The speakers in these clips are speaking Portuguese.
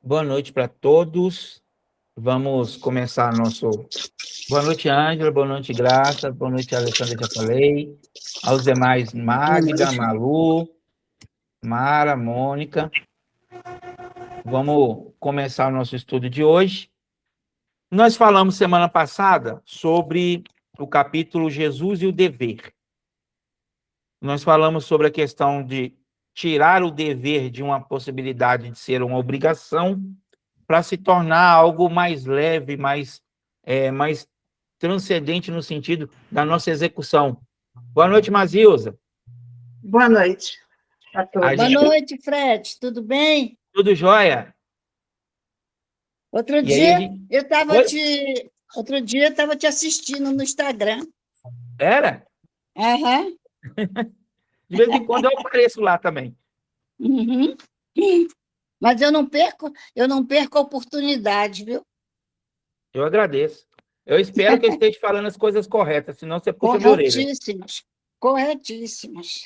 Boa noite para todos. Vamos começar nosso... Boa noite, Ângela. Boa noite, Graça. Boa noite, Alessandra, já falei. Aos demais, Magda, Malu, Mara, Mônica. Vamos começar o nosso estudo de hoje. Nós falamos semana passada sobre o capítulo Jesus e o dever. Nós falamos sobre a questão de tirar o dever de uma possibilidade de ser uma obrigação para se tornar algo mais leve, mais transcendente no sentido da nossa execução. Boa noite, Mazilza. Boa noite a todos. Boa noite, Fred. Tudo bem? Tudo jóia? Outro dia eu estava te assistindo no Instagram. Era? Aham. De vez em quando eu apareço lá também. Uhum. Mas eu não perco a oportunidade, viu? Eu agradeço. Eu espero que eu esteja falando as coisas corretas, senão você puxa minha orelha. Corretíssimas.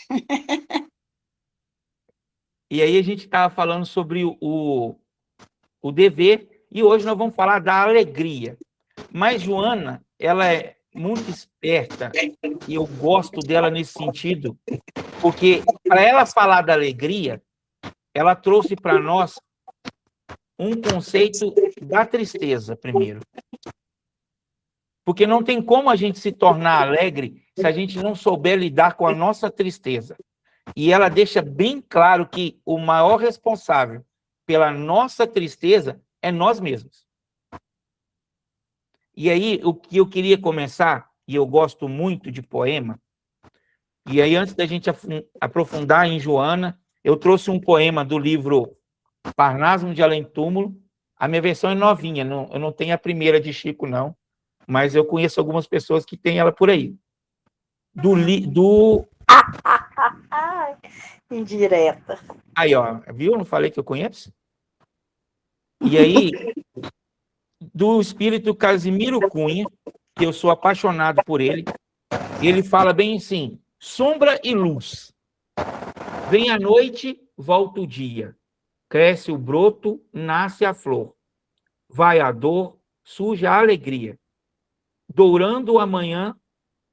E aí a gente estava falando sobre o dever, e hoje nós vamos falar da alegria. Mas Joana, ela é muito esperta, e eu gosto dela nesse sentido, porque para ela falar da alegria, ela trouxe para nós um conceito da tristeza primeiro. Porque não tem como a gente se tornar alegre se a gente não souber lidar com a nossa tristeza. E ela deixa bem claro que o maior responsável pela nossa tristeza é nós mesmos. E aí, o que eu queria começar, e eu gosto muito de poema, e aí antes da gente aprofundar em Joana, eu trouxe um poema do livro Parnasmo de Além Túmulo. A minha versão é novinha, eu não tenho a primeira de Chico, não, mas eu conheço algumas pessoas que têm ela por aí. Indireta. Aí, ó, viu? Não falei que eu conheço? E aí, do espírito Casimiro Cunha, que eu sou apaixonado por ele, ele fala bem assim: sombra e luz. Vem a noite, volta o dia. Cresce o broto, nasce a flor. Vai a dor, surge a alegria. Dourando o amanhã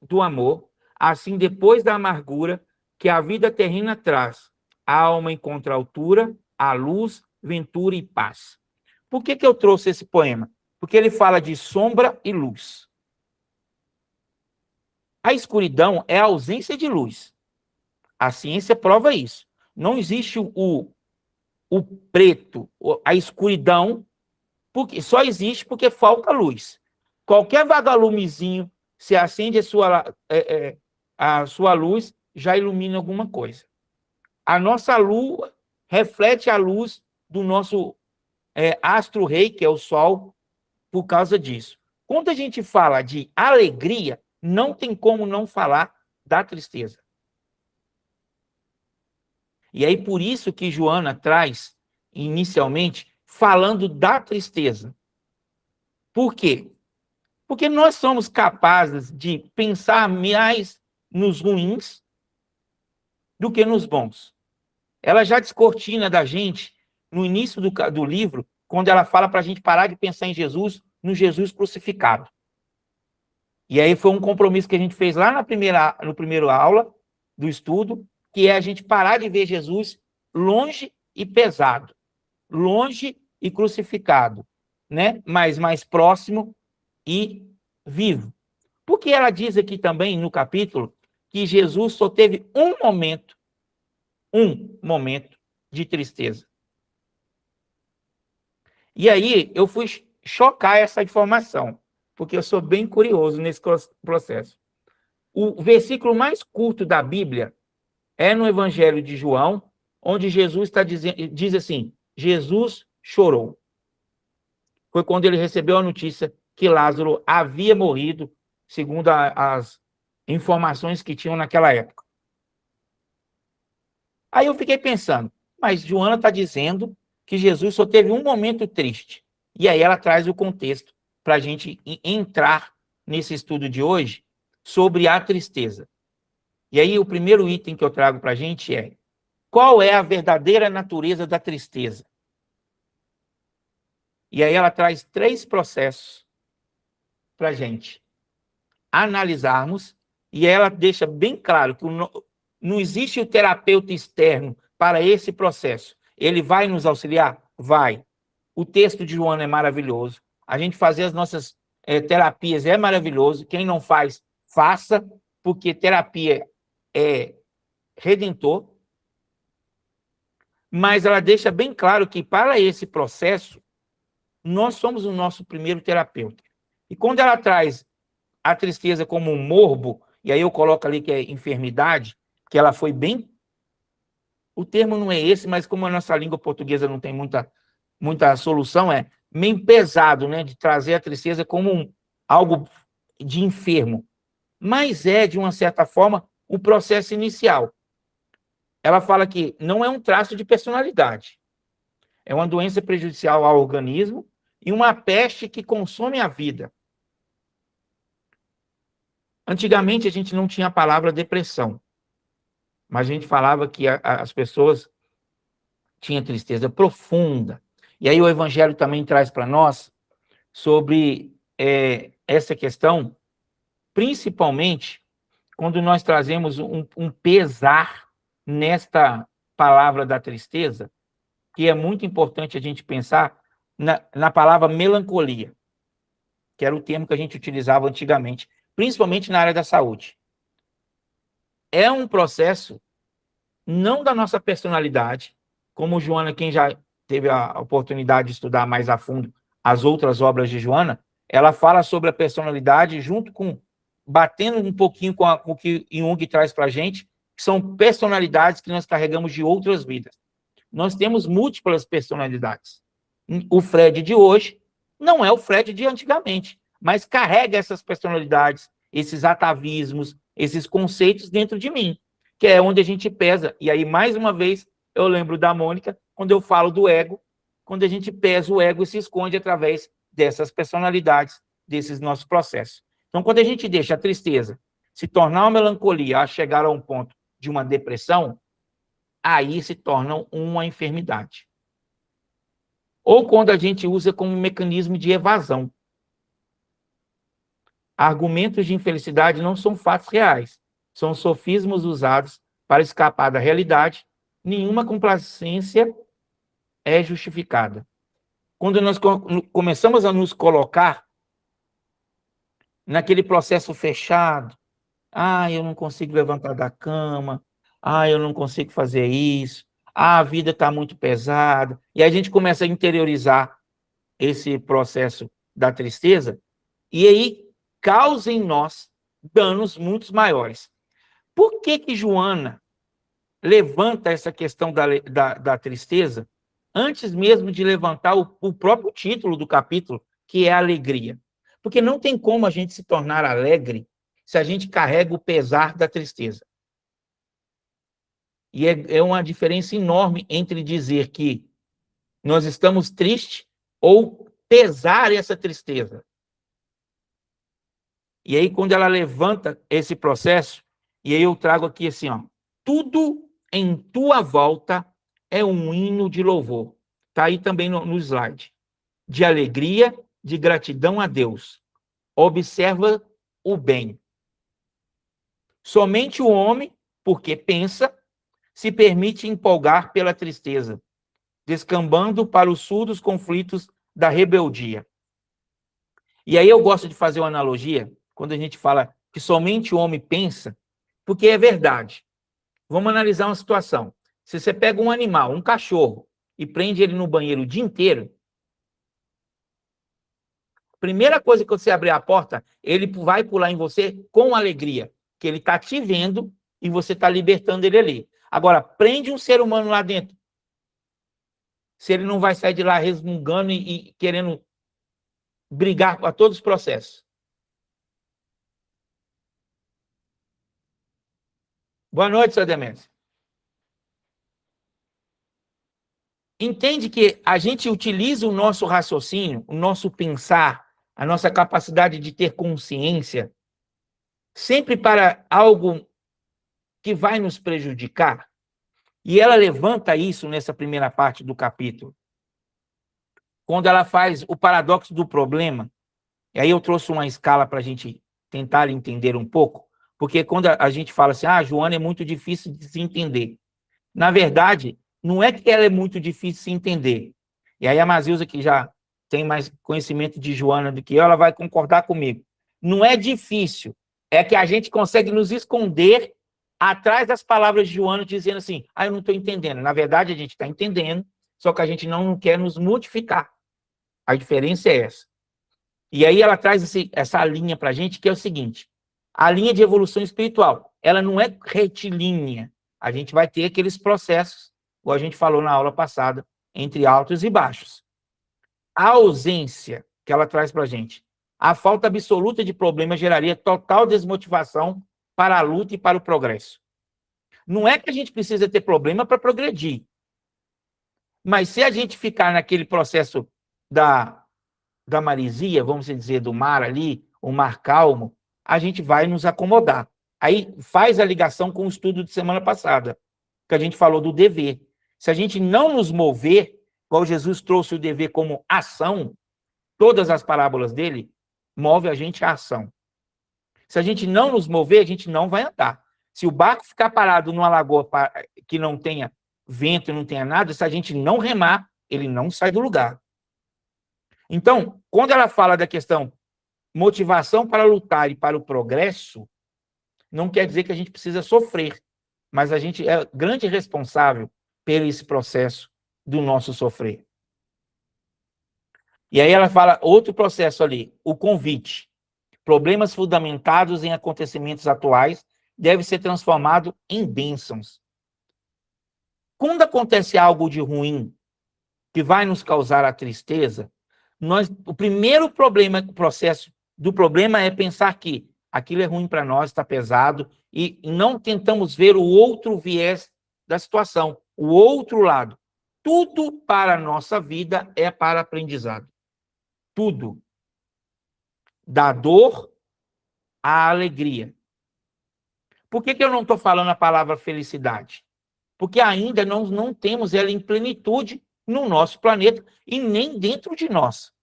do amor, assim depois da amargura que a vida terrena traz, a alma encontra altura, a luz, ventura e paz. Por que eu trouxe esse poema? Porque ele fala de sombra e luz. A escuridão é a ausência de luz. A ciência prova isso. Não existe o preto, a escuridão, porque só existe porque falta luz. Qualquer vagalumezinho, se acende a sua luz, já ilumina alguma coisa. A nossa lua reflete a luz do nosso astro-rei, que é o Sol, por causa disso. Quando a gente fala de alegria, não tem como não falar da tristeza. E aí, por isso que Joana traz, inicialmente, falando da tristeza. Por quê? Porque nós somos capazes de pensar mais nos ruins do que nos bons. Ela já descortina da gente, no início do livro, quando ela fala para a gente parar de pensar em Jesus, no Jesus crucificado. E aí foi um compromisso que a gente fez lá no primeiro aula do estudo, que é a gente parar de ver Jesus longe e pesado, longe e crucificado, né? Mas mais próximo e vivo. Porque ela diz aqui também no capítulo que Jesus só teve um momento de tristeza. E aí eu fui chocar essa informação, porque eu sou bem curioso nesse processo. O versículo mais curto da Bíblia é no Evangelho de João, onde Jesus diz assim: Jesus chorou. Foi quando ele recebeu a notícia que Lázaro havia morrido, segundo as informações que tinham naquela época. Aí eu fiquei pensando, mas Joana está dizendo que Jesus só teve um momento triste. E aí ela traz o contexto para a gente entrar nesse estudo de hoje sobre a tristeza. E aí o primeiro item que eu trago para a gente é: qual é a verdadeira natureza da tristeza? E aí ela traz 3 processos para a gente analisarmos, e ela deixa bem claro que não existe o terapeuta externo para esse processo. Ele vai nos auxiliar? Vai. O texto de Joana é maravilhoso. A gente fazer as nossas terapias é maravilhoso. Quem não faz, faça, porque terapia é redentor. Mas ela deixa bem claro que, para esse processo, nós somos o nosso primeiro terapeuta. E quando ela traz a tristeza como um morbo, e aí eu coloco ali que é enfermidade, que ela foi bem... O termo não é esse, mas como a nossa língua portuguesa não tem muita solução, é meio pesado, né, de trazer a tristeza como algo de enfermo. Mas é, de uma certa forma, o processo inicial. Ela fala que não é um traço de personalidade. É uma doença prejudicial ao organismo e uma peste que consome a vida. Antigamente, a gente não tinha a palavra depressão, mas a gente falava que as pessoas tinham tristeza profunda. E aí o Evangelho também traz para nós sobre essa questão, principalmente quando nós trazemos um pesar nesta palavra da tristeza, que é muito importante a gente pensar na palavra melancolia, que era o termo que a gente utilizava antigamente, principalmente na área da saúde. É um processo não da nossa personalidade, como Joana, quem já teve a oportunidade de estudar mais a fundo as outras obras de Joana, ela fala sobre a personalidade junto com, batendo um pouquinho com o que Jung traz para a gente, que são personalidades que nós carregamos de outras vidas. Nós temos múltiplas personalidades. O Fred de hoje não é o Fred de antigamente, mas carrega essas personalidades, esses atavismos, esses conceitos dentro de mim, que é onde a gente pesa. E aí, mais uma vez, eu lembro da Mônica, quando eu falo do ego, quando a gente pesa o ego e se esconde através dessas personalidades, desses nossos processos. Então, quando a gente deixa a tristeza se tornar uma melancolia, a chegar a um ponto de uma depressão, aí se torna uma enfermidade. Ou quando a gente usa como um mecanismo de evasão. Argumentos de infelicidade não são fatos reais, são sofismos usados para escapar da realidade. Nenhuma complacência é justificada. Quando nós começamos a nos colocar naquele processo fechado, eu não consigo levantar da cama, eu não consigo fazer isso, a vida está muito pesada, e a gente começa a interiorizar esse processo da tristeza, e aí causa em nós danos muito maiores. Por que Joana levanta essa questão da tristeza antes mesmo de levantar o próprio título do capítulo, que é a alegria? Porque não tem como a gente se tornar alegre se a gente carrega o pesar da tristeza. E é uma diferença enorme entre dizer que nós estamos tristes ou pesar essa tristeza. E aí, quando ela levanta esse processo, e aí eu trago aqui assim, tudo em tua volta é um hino de louvor. Está aí também no slide. De alegria, de gratidão a Deus. Observa o bem. Somente o homem, porque pensa, se permite empolgar pela tristeza, descambando para os surdos conflitos da rebeldia. E aí eu gosto de fazer uma analogia, quando a gente fala que somente o homem pensa, porque é verdade. Vamos analisar uma situação. Se você pega um animal, um cachorro, e prende ele no banheiro o dia inteiro, a primeira coisa que você abrir a porta, ele vai pular em você com alegria, que ele está te vendo e você está libertando ele ali. Agora, prende um ser humano lá dentro. Se ele não vai sair de lá resmungando e querendo brigar a todos os processos. Boa noite, seu Demêncio. Entende que a gente utiliza o nosso raciocínio, o nosso pensar, a nossa capacidade de ter consciência, sempre para algo que vai nos prejudicar? E ela levanta isso nessa primeira parte do capítulo. quando ela faz o paradoxo do problema, e aí eu trouxe uma escala para a gente tentar entender um pouco, porque quando a gente fala assim, Joana é muito difícil de se entender. Na verdade, não é que ela é muito difícil de se entender. E aí a Mazilza, que já tem mais conhecimento de Joana do que eu, ela vai concordar comigo. Não é difícil, é que a gente consegue nos esconder atrás das palavras de Joana, dizendo assim, eu não estou entendendo. Na verdade, a gente está entendendo, só que a gente não quer nos modificar. A diferença é essa. E aí ela traz essa linha para a gente, que é o seguinte, a linha de evolução espiritual, ela não é retilínea. A gente vai ter aqueles processos, como a gente falou na aula passada, entre altos e baixos. A ausência que ela traz para a gente, a falta absoluta de problema geraria total desmotivação para a luta e para o progresso. Não é que a gente precisa ter problema para progredir, mas se a gente ficar naquele processo da maresia, vamos dizer, do mar ali, o mar calmo, a gente vai nos acomodar. Aí faz a ligação com o estudo de semana passada, que a gente falou do dever. Se a gente não nos mover, igual Jesus trouxe o dever como ação, todas as parábolas dele move a gente à ação. Se a gente não nos mover, a gente não vai andar. Se o barco ficar parado numa lagoa que não tenha vento e não tenha nada, se a gente não remar, ele não sai do lugar. Então, quando ela fala da questão motivação para lutar e para o progresso, não quer dizer que a gente precisa sofrer, mas a gente é grande responsável por esse processo do nosso sofrer. E aí ela fala outro processo ali, o convite. Problemas fundamentados em acontecimentos atuais deve ser transformado em bênçãos. Quando acontece algo de ruim que vai nos causar a tristeza, o primeiro processo do problema é pensar que aquilo é ruim para nós, está pesado, e não tentamos ver o outro viés da situação, o outro lado. Tudo para a nossa vida é para aprendizado. Tudo. Da dor à alegria. Por que eu não estou falando a palavra felicidade? Porque ainda não temos ela em plenitude no nosso planeta e nem dentro de nós.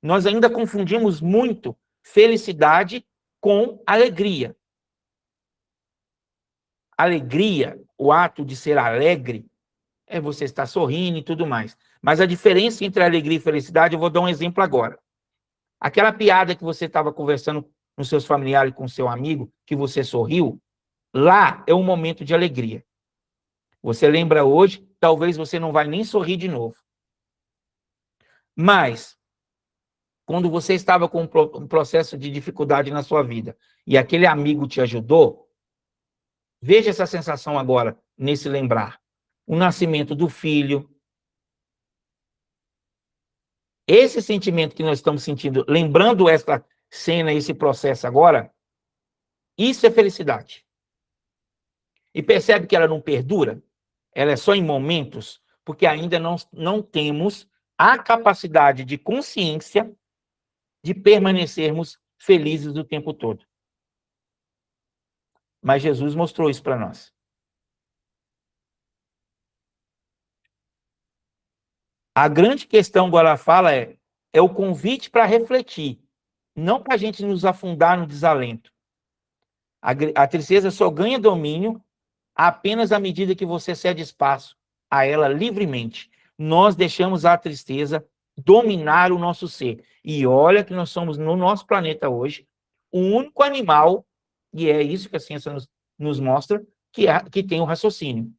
Nós ainda confundimos muito felicidade com alegria. Alegria, o ato de ser alegre, é você estar sorrindo e tudo mais. Mas a diferença entre alegria e felicidade, eu vou dar um exemplo agora. Aquela piada que você estava conversando com seus familiares, com seu amigo, que você sorriu, lá é um momento de alegria. Você lembra hoje, talvez você não vai nem sorrir de novo. Mas, quando você estava com um processo de dificuldade na sua vida e aquele amigo te ajudou, veja essa sensação agora, nesse lembrar. O nascimento do filho. Esse sentimento que nós estamos sentindo, lembrando essa cena, esse processo agora, isso é felicidade. E percebe que ela não perdura? Ela é só em momentos, porque ainda não temos a capacidade de consciência de permanecermos felizes o tempo todo. Mas Jesus mostrou isso para nós. A grande questão que ela fala é o convite para refletir, não para a gente nos afundar no desalento. A tristeza só ganha domínio apenas à medida que você cede espaço a ela livremente. Nós deixamos a tristeza dominar o nosso ser. E olha que nós somos, no nosso planeta hoje, o único animal, e é isso que a ciência nos mostra, que tem o raciocínio.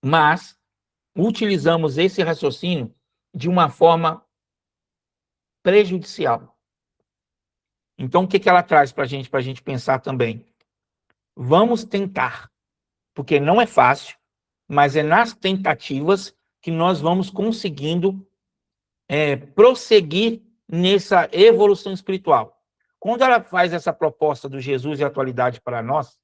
Mas utilizamos esse raciocínio de uma forma prejudicial. Então, o que ela traz para a gente pensar também? Vamos tentar, porque não é fácil, mas é nas tentativas que nós vamos conseguindo prosseguir nessa evolução espiritual. Quando ela faz essa proposta do Jesus e a atualidade para nós,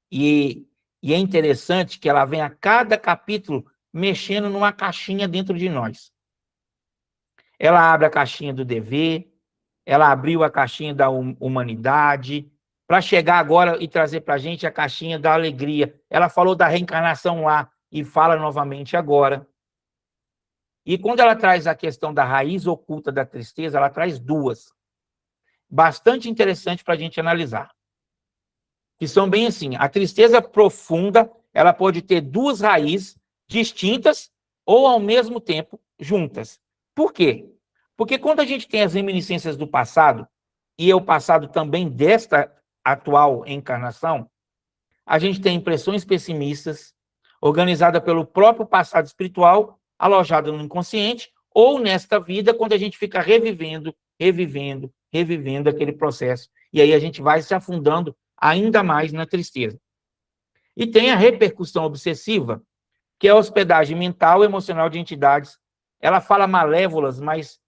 e é interessante que ela vem a cada capítulo mexendo numa caixinha dentro de nós. Ela abre a caixinha do dever, ela abriu a caixinha da humanidade, para chegar agora e trazer para a gente a caixinha da alegria. Ela falou da reencarnação lá e fala novamente agora. E quando ela traz a questão da raiz oculta da tristeza, ela traz duas. Bastante interessante para a gente analisar. Que são bem assim, a tristeza profunda, ela pode ter duas raízes distintas ou ao mesmo tempo juntas. Por quê? Porque quando a gente tem as reminiscências do passado, e é o passado também desta atual encarnação, a gente tem impressões pessimistas, organizada pelo próprio passado espiritual, alojada no inconsciente, ou nesta vida, quando a gente fica revivendo aquele processo. E aí a gente vai se afundando ainda mais na tristeza. E tem a repercussão obsessiva, que é a hospedagem mental e emocional de entidades. Ela fala malévolas, mas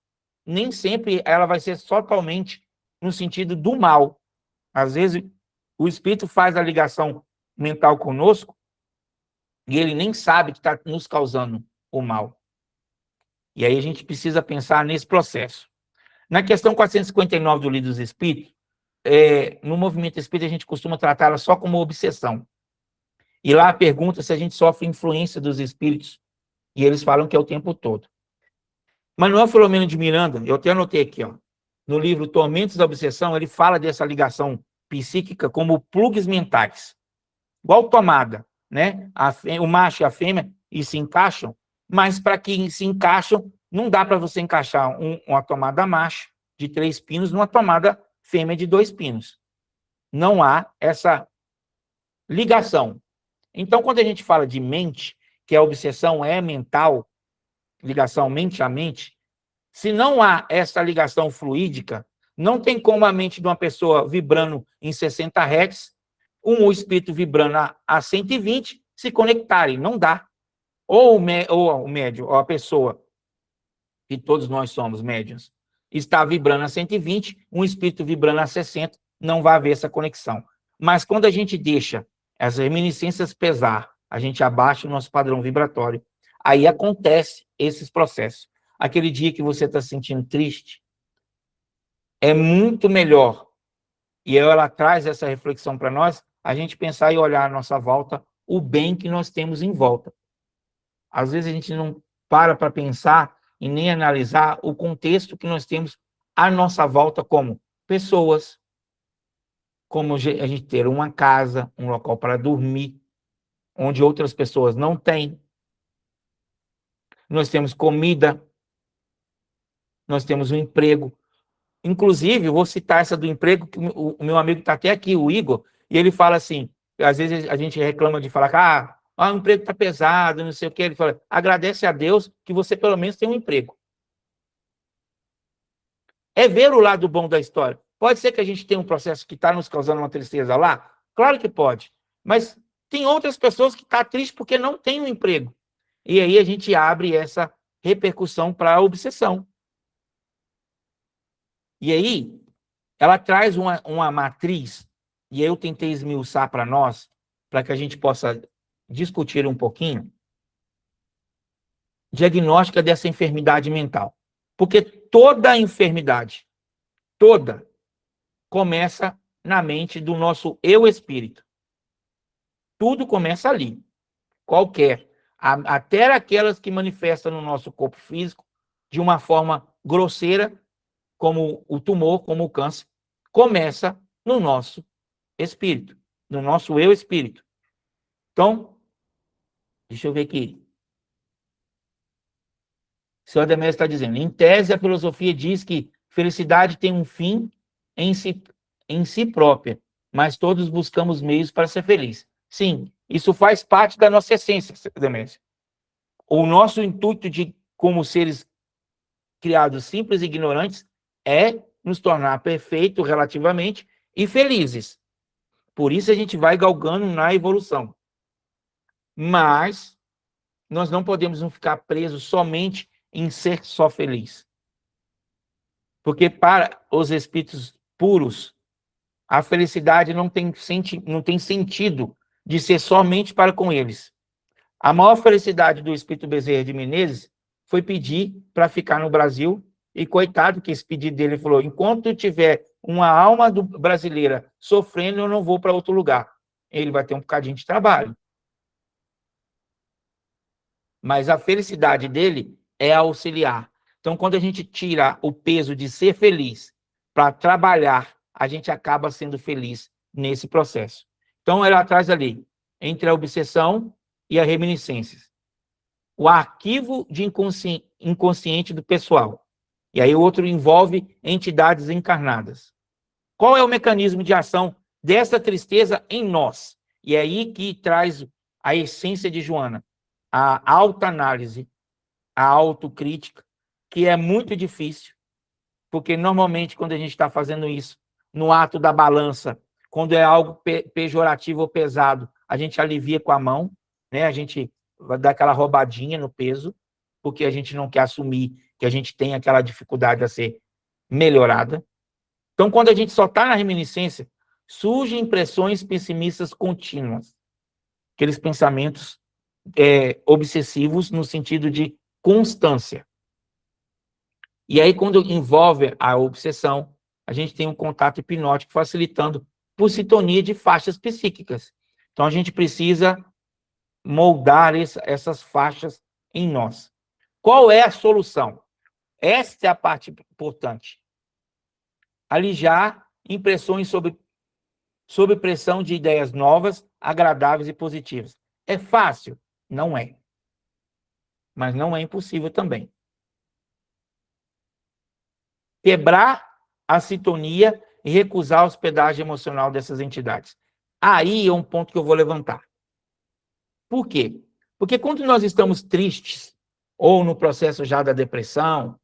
nem sempre ela vai ser totalmente no sentido do mal. Às vezes, o espírito faz a ligação mental conosco e ele nem sabe que está nos causando o mal. E aí a gente precisa pensar nesse processo. Na questão 459 do Livro dos Espíritos, no movimento espírita a gente costuma tratá-la só como obsessão. E lá pergunta se a gente sofre influência dos espíritos, e eles falam que é o tempo todo. Manuel Filomeno de Miranda, eu até anotei aqui, ó, no livro Tormentos da Obsessão, ele fala dessa ligação psíquica como plugs mentais, igual tomada, né? O macho e a fêmea e se encaixam, mas para que se encaixam, não dá para você encaixar uma tomada macho de 3 pinos numa tomada fêmea de 2 pinos. Não há essa ligação. Então, quando a gente fala de mente, que a obsessão é mental, ligação mente a mente, se não há essa ligação fluídica, não tem como a mente de uma pessoa vibrando em 60 Hz, um espírito vibrando a 120 se conectarem, não dá. Ou o médium, ou a pessoa, que todos nós somos médiuns, está vibrando a 120, um espírito vibrando a 60, não vai haver essa conexão. Mas quando a gente deixa as reminiscências pesar, a gente abaixa o nosso padrão vibratório, aí acontece esses processos. Aquele dia que você está se sentindo triste, é muito melhor, e ela traz essa reflexão para nós, a gente pensar e olhar à nossa volta o bem que nós temos em volta. Às vezes a gente não para pensar e nem analisar o contexto que nós temos à nossa volta como pessoas, como a gente ter uma casa, um local para dormir, onde outras pessoas não têm. Nós temos comida, nós temos um emprego. Inclusive, vou citar essa do emprego, que o meu amigo está até aqui, o Igor, e ele fala assim, às vezes a gente reclama de falar que o emprego está pesado, não sei o que, ele fala, agradece a Deus que você pelo menos tem um emprego. É ver o lado bom da história. Pode ser que a gente tenha um processo que está nos causando uma tristeza lá? Claro que pode. Mas tem outras pessoas que estão tristes porque não têm um emprego. E aí a gente abre essa repercussão para a obsessão. E aí, ela traz uma matriz, e eu tentei esmiuçar para nós, para que a gente possa discutir um pouquinho, diagnóstica dessa enfermidade mental. Porque toda enfermidade, toda, começa na mente do nosso eu-espírito. Tudo começa ali. Qualquer. Até aquelas que manifestam no nosso corpo físico de uma forma grosseira, como o tumor, como o câncer, começa no nosso espírito, no nosso eu-espírito. Então, deixa eu ver aqui. O senhor Demétrio está dizendo, em tese, a filosofia diz que felicidade tem um fim em si própria, mas todos buscamos meios para ser feliz. Sim, isso faz parte da nossa essência, Demétrio. O nosso intuito como seres criados simples e ignorantes é nos tornar perfeitos relativamente e felizes. Por isso a gente vai galgando na evolução. Mas nós não podemos ficar presos somente em ser só feliz. Porque para os espíritos puros, a felicidade não tem sentido de ser somente para com eles. A maior felicidade do espírito Bezerra de Menezes foi pedir para ficar no Brasil, e coitado que esse pedido dele falou, enquanto tiver uma alma brasileira sofrendo, eu não vou para outro lugar. Ele vai ter um bocadinho de trabalho. Mas a felicidade dele é auxiliar. Então, quando a gente tira o peso de ser feliz para trabalhar, a gente acaba sendo feliz nesse processo. Então, ela traz ali, entre a obsessão e a reminiscências, o arquivo de inconsciente do pessoal. E aí o outro envolve entidades encarnadas. Qual é o mecanismo de ação dessa tristeza em nós? E é aí que traz a essência de Joana, a autoanálise, a autocrítica, que é muito difícil, porque normalmente quando a gente está fazendo isso, no ato da balança, quando é algo pejorativo ou pesado, a gente alivia com a mão, né? A gente vai dar aquela roubadinha no peso, porque a gente não quer assumir que a gente tem aquela dificuldade a ser melhorada. Então, quando a gente só está na reminiscência, surgem impressões pessimistas contínuas, aqueles pensamentos obsessivos no sentido de constância. E aí, quando envolve a obsessão, a gente tem um contato hipnótico facilitando por sintonia de faixas psíquicas. Então, a gente precisa moldar essas faixas em nós. Qual é a solução? Esta é a parte importante. Alijar impressões sob pressão de ideias novas, agradáveis e positivas. É fácil? Não é. Mas não é impossível também. Quebrar a sintonia e recusar a hospedagem emocional dessas entidades. Aí é um ponto que eu vou levantar. Por quê? Porque quando nós estamos tristes, ou no processo já da depressão,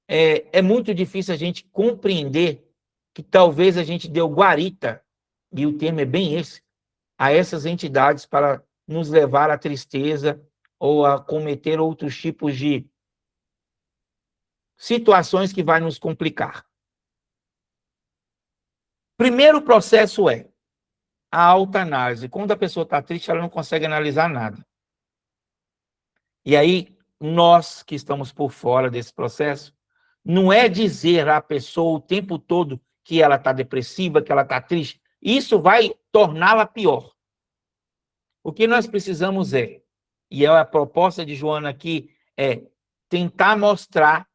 é muito difícil a gente compreender que talvez a gente deu guarita, e o termo é bem esse, a essas entidades para nos levar à tristeza ou a cometer outros tipos de situações que vai nos complicar. Primeiro processo é a autoanálise. Quando a pessoa está triste, ela não consegue analisar nada. E aí, nós que estamos por fora desse processo, não é dizer à pessoa o tempo todo que ela está depressiva, que ela está triste. Isso vai torná-la pior. O que nós precisamos e a proposta de Joana aqui, é tentar mostrar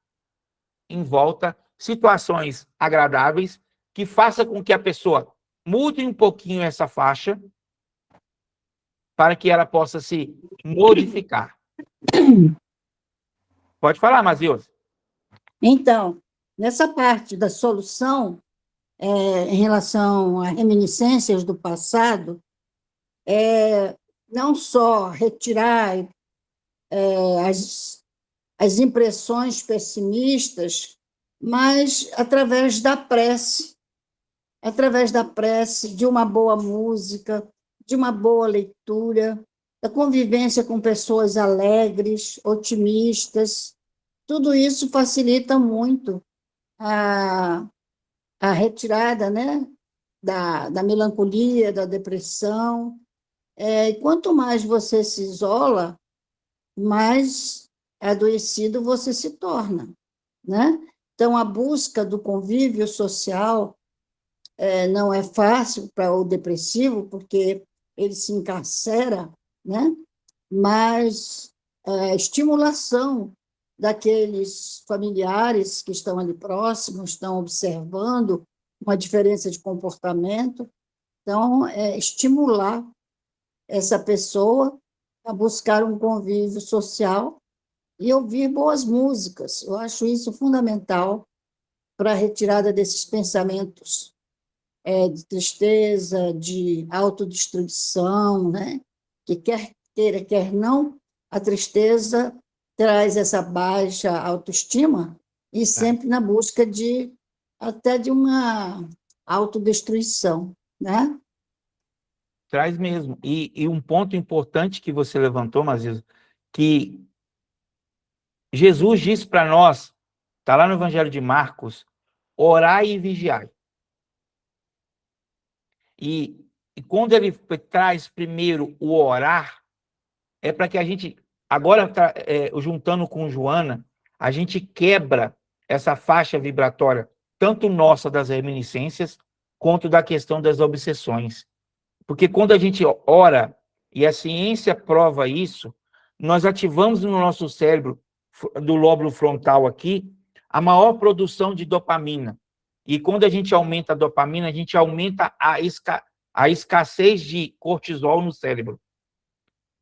em volta situações agradáveis que faça com que a pessoa mude um pouquinho essa faixa para que ela possa se modificar. Pode falar, Mazios. Então, nessa parte da solução, em relação a reminiscências do passado, não só retirar as impressões pessimistas, mas através da prece, de uma boa música, de uma boa leitura, da convivência com pessoas alegres, otimistas. Tudo isso facilita muito a retirada, né, da melancolia, da depressão. E quanto mais você se isola, mais adoecido você se torna, né? Então, a busca do convívio social não é fácil para o depressivo, porque ele se encarcera, né? Mas a estimulação daqueles familiares que estão ali próximos, estão observando uma diferença de comportamento, então, estimular essa pessoa a buscar um convívio social e ouvir boas músicas. Eu acho isso fundamental para a retirada desses pensamentos de tristeza, de autodestruição, né? Que quer queira, quer não, a tristeza traz essa baixa autoestima e sempre na busca até de uma autodestruição, né? Traz mesmo. E um ponto importante que você levantou, Maziso, que Jesus disse para nós, está lá no Evangelho de Marcos, orai e vigiai. E quando ele traz primeiro o orar, é para que a gente, agora juntando com Joana, a gente quebra essa faixa vibratória, tanto nossa das reminiscências, quanto da questão das obsessões. Porque quando a gente ora, e a ciência prova isso, nós ativamos no nosso cérebro do lóbulo frontal aqui, a maior produção de dopamina. E quando a gente aumenta a dopamina, a gente aumenta a escassez de cortisol no cérebro,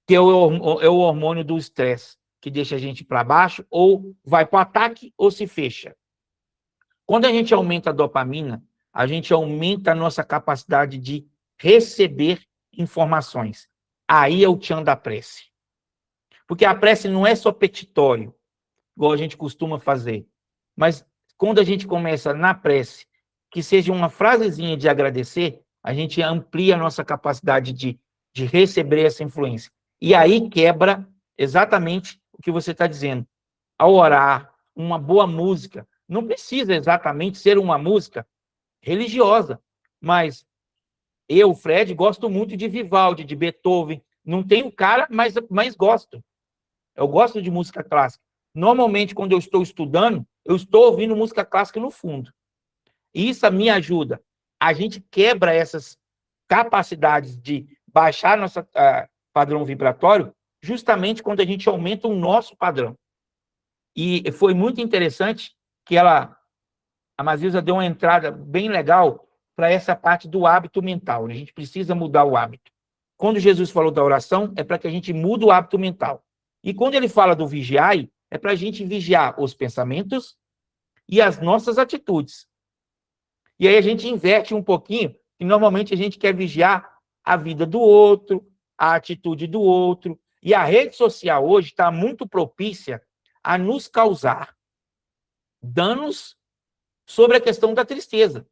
que é o hormônio do estresse, que deixa a gente para baixo, ou vai para o ataque, ou se fecha. Quando a gente aumenta a dopamina, a gente aumenta a nossa capacidade de receber informações. Aí é o tchan da prece. Porque a prece não é só petitório, igual a gente costuma fazer. Mas quando a gente começa na prece, que seja uma frasezinha de agradecer, a gente amplia a nossa capacidade de receber essa influência. E aí quebra exatamente o que você está dizendo. Ao orar, uma boa música, não precisa exatamente ser uma música religiosa, mas eu, Fred, gosto muito de Vivaldi, de Beethoven. Não tenho cara, mas gosto. Eu gosto de música clássica. Normalmente, quando eu estou estudando, eu estou ouvindo música clássica no fundo. E isso me ajuda. A gente quebra essas capacidades de baixar nosso padrão vibratório justamente quando a gente aumenta o nosso padrão. E foi muito interessante que a Masilza deu uma entrada bem legal para essa parte do hábito mental. A gente precisa mudar o hábito. Quando Jesus falou da oração, é para que a gente mude o hábito mental. E quando ele fala do vigiai, é para a gente vigiar os pensamentos e as nossas atitudes. E aí a gente inverte um pouquinho, e normalmente a gente quer vigiar a vida do outro, a atitude do outro. E a rede social hoje está muito propícia a nos causar danos sobre a questão da tristeza.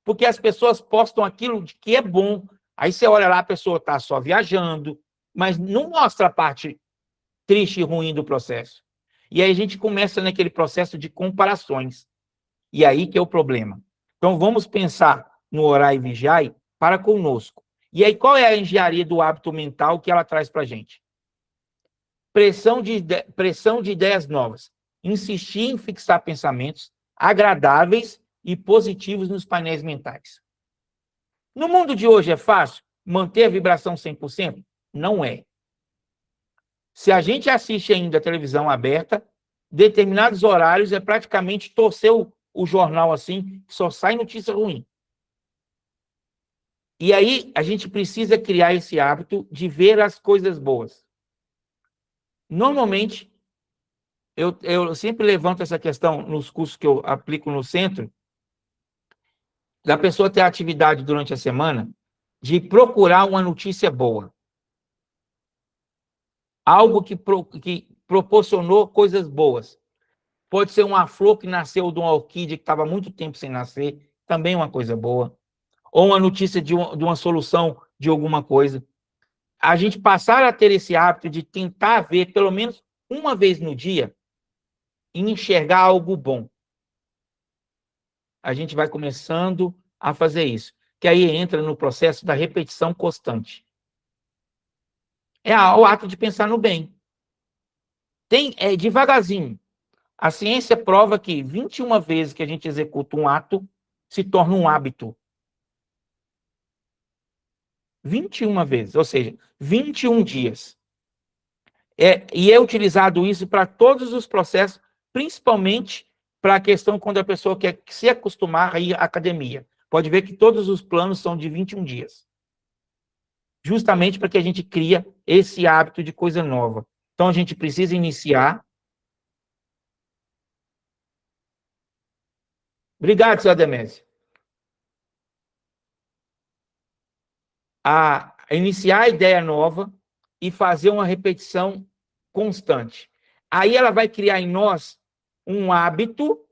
Porque as pessoas postam aquilo de que é bom. Aí você olha lá, a pessoa está só viajando, mas não mostra a parte triste e ruim do processo. E aí a gente começa naquele processo de comparações. E aí que é o problema. Então vamos pensar no orar e vigiar para conosco. E aí qual é a engenharia do hábito mental que ela traz para a gente? Pressão de ideias novas. Insistir em fixar pensamentos agradáveis e positivos nos painéis mentais. No mundo de hoje é fácil manter a vibração 100%? Não é. Se a gente assiste ainda a televisão aberta, determinados horários é praticamente torcer o jornal assim, só sai notícia ruim. E aí a gente precisa criar esse hábito de ver as coisas boas. Normalmente, eu sempre levanto essa questão nos cursos que eu aplico no centro, da pessoa ter atividade durante a semana de procurar uma notícia boa. Algo que proporcionou coisas boas. Pode ser uma flor que nasceu de uma orquídea que estava muito tempo sem nascer, também é uma coisa boa. Ou uma notícia de uma solução de alguma coisa. A gente passar a ter esse hábito de tentar ver, pelo menos uma vez no dia, e enxergar algo bom. A gente vai começando a fazer isso. Que aí entra no processo da repetição constante. É o ato de pensar no bem. Devagarzinho. A ciência prova que 21 vezes que a gente executa um ato, se torna um hábito. 21 vezes, ou seja, 21 dias. E é utilizado isso para todos os processos, principalmente para a questão quando a pessoa quer se acostumar a ir à academia. Pode ver que todos os planos são de 21 dias. Justamente para que a gente cria esse hábito de coisa nova. Então, a gente precisa iniciar. Obrigado, senhor Demésio. A iniciar a ideia nova e fazer uma repetição constante. Aí ela vai criar em nós um hábito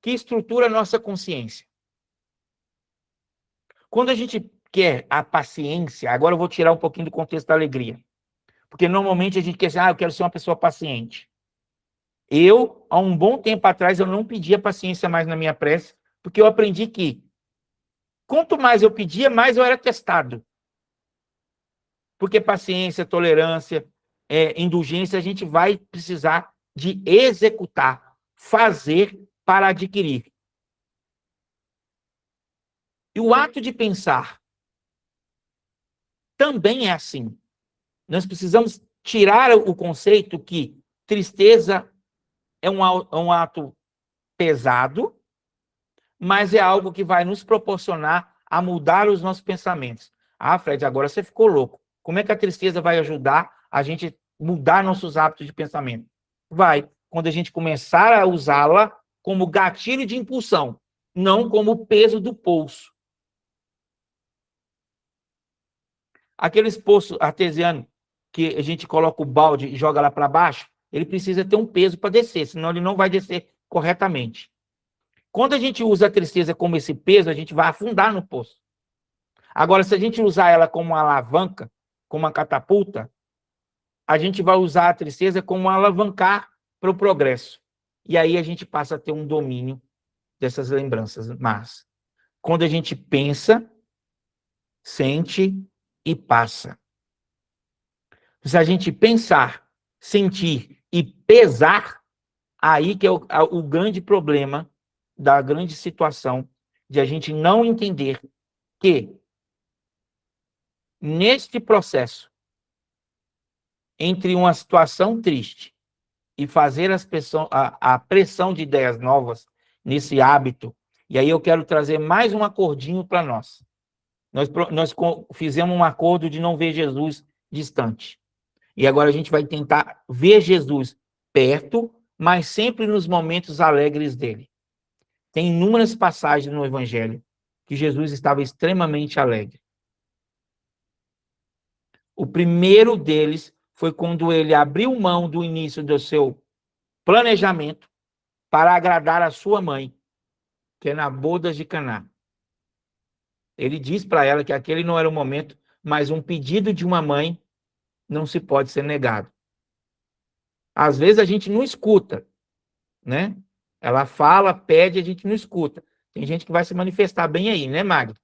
que estrutura a nossa consciência. Quando a gente quer a paciência, agora eu vou tirar um pouquinho do contexto da alegria, porque normalmente a gente quer dizer, eu quero ser uma pessoa paciente. Eu, há um bom tempo atrás, eu não pedia paciência mais na minha prece, porque eu aprendi que quanto mais eu pedia, mais eu era testado. Porque paciência, tolerância, indulgência, a gente vai precisar de executar, fazer para adquirir. E o ato de pensar também é assim. Nós precisamos tirar o conceito que tristeza é um ato pesado, mas é algo que vai nos proporcionar a mudar os nossos pensamentos. Ah, Fred, agora você ficou louco. Como é que a tristeza vai ajudar a gente mudar nossos hábitos de pensamento? Vai, quando a gente começar a usá-la como gatilho de impulsão, não como peso do poço. Aqueles poços artesianos que a gente coloca o balde e joga lá para baixo, ele precisa ter um peso para descer, senão ele não vai descer corretamente. Quando a gente usa a tristeza como esse peso, a gente vai afundar no poço. Agora, se a gente usar ela como uma alavanca, como uma catapulta, a gente vai usar a tristeza como um alavancar para o progresso. E aí a gente passa a ter um domínio dessas lembranças más. Quando a gente pensa, sente e passa. Se a gente pensar, sentir e pesar, aí que é o grande problema da grande situação de a gente não entender que neste processo entre uma situação triste e fazer a pressão de ideias novas nesse hábito, e aí eu quero trazer mais um acordinho para nós. Nós fizemos um acordo de não ver Jesus distante. E agora a gente vai tentar ver Jesus perto, mas sempre nos momentos alegres dele. Tem inúmeras passagens no Evangelho que Jesus estava extremamente alegre. O primeiro deles foi quando ele abriu mão do início do seu planejamento para agradar a sua mãe, que é na boda de Caná. Ele diz para ela que aquele não era o momento, mas um pedido de uma mãe não se pode ser negado. Às vezes a gente não escuta, né? Ela fala, pede, a gente não escuta. Tem gente que vai se manifestar bem aí, né, Magda?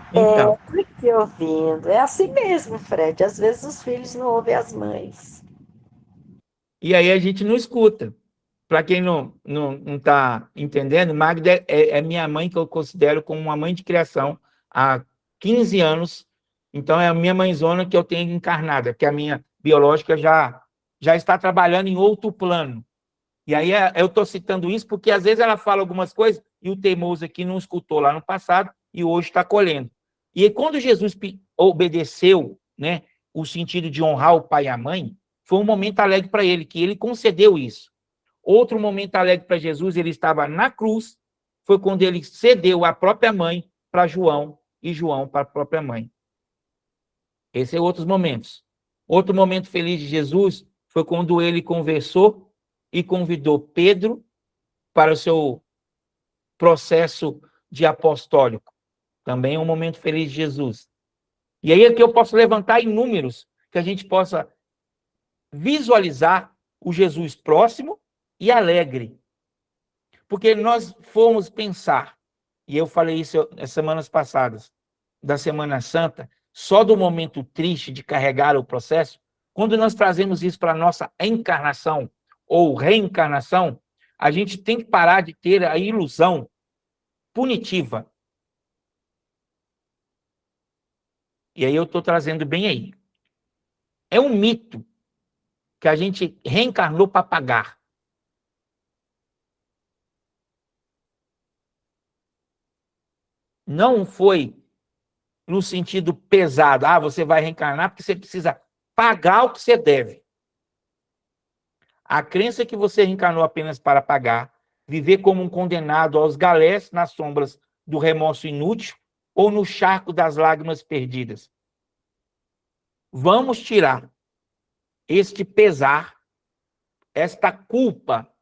Então. Porque ouvindo. É assim mesmo, Fred. Às vezes os filhos não ouvem as mães. E aí a gente não escuta. Para quem não está entendendo, Magda é minha mãe, que eu considero como uma mãe de criação há 15 anos. Então, é a minha mãezona que eu tenho encarnada, que a minha biológica já está trabalhando em outro plano. E aí eu estou citando isso porque, às vezes, ela fala algumas coisas e o teimoso aqui não escutou lá no passado e hoje está colhendo. E quando Jesus obedeceu, né, o sentido de honrar o pai e a mãe, foi um momento alegre para ele, que ele concedeu isso. Outro momento alegre para Jesus, ele estava na cruz, foi quando ele cedeu a própria mãe para João e João para a própria mãe. Esse é outros momentos. Outro momento feliz de Jesus foi quando ele conversou e convidou Pedro para o seu processo de apostólico. Também é um momento feliz de Jesus. E aí aqui eu posso levantar inúmeros que a gente possa visualizar o Jesus próximo e alegre. Porque nós fomos pensar, e eu falei isso nas semanas passadas, da Semana Santa, só do momento triste de carregar o processo, quando nós trazemos isso para a nossa encarnação ou reencarnação, a gente tem que parar de ter a ilusão punitiva. E aí eu estou trazendo bem aí. É um mito que a gente reencarnou para pagar. Não foi no sentido pesado. Ah, você vai reencarnar porque você precisa pagar o que você deve. A crença que você reencarnou apenas para pagar, viver como um condenado aos galés nas sombras do remorso inútil ou no charco das lágrimas perdidas. Vamos tirar este pesar, esta culpa,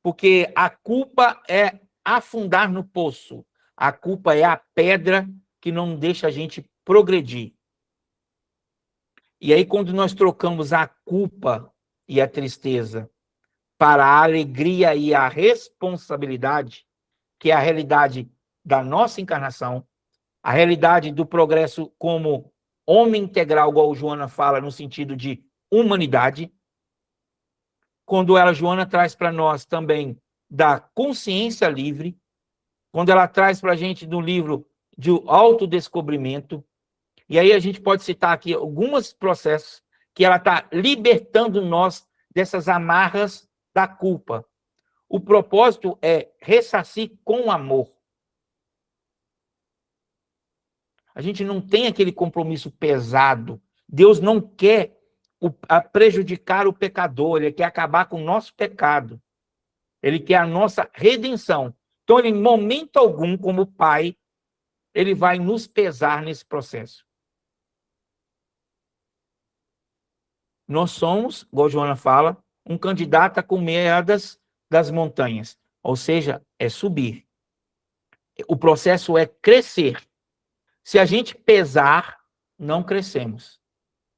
porque a culpa é afundar no poço. A culpa é a pedra que não deixa a gente progredir. E aí, quando nós trocamos a culpa e a tristeza para a alegria e a responsabilidade, que é a realidade da nossa encarnação, a realidade do progresso como homem integral, igual a Joana fala, no sentido de humanidade, quando Joana traz para nós também da consciência livre, quando ela traz para a gente do livro de autodescobrimento, e aí a gente pode citar aqui alguns processos que ela está libertando nós dessas amarras da culpa. O propósito é ressarcir com amor. A gente não tem aquele compromisso pesado. Deus não quer prejudicar o pecador, ele quer acabar com o nosso pecado. Ele quer a nossa redenção. Então, ele, em momento algum, como pai, ele vai nos pesar nesse processo. Nós somos, igual a Joana fala, um candidato a comer das montanhas. Ou seja, é subir. O processo é crescer. Se a gente pesar, não crescemos.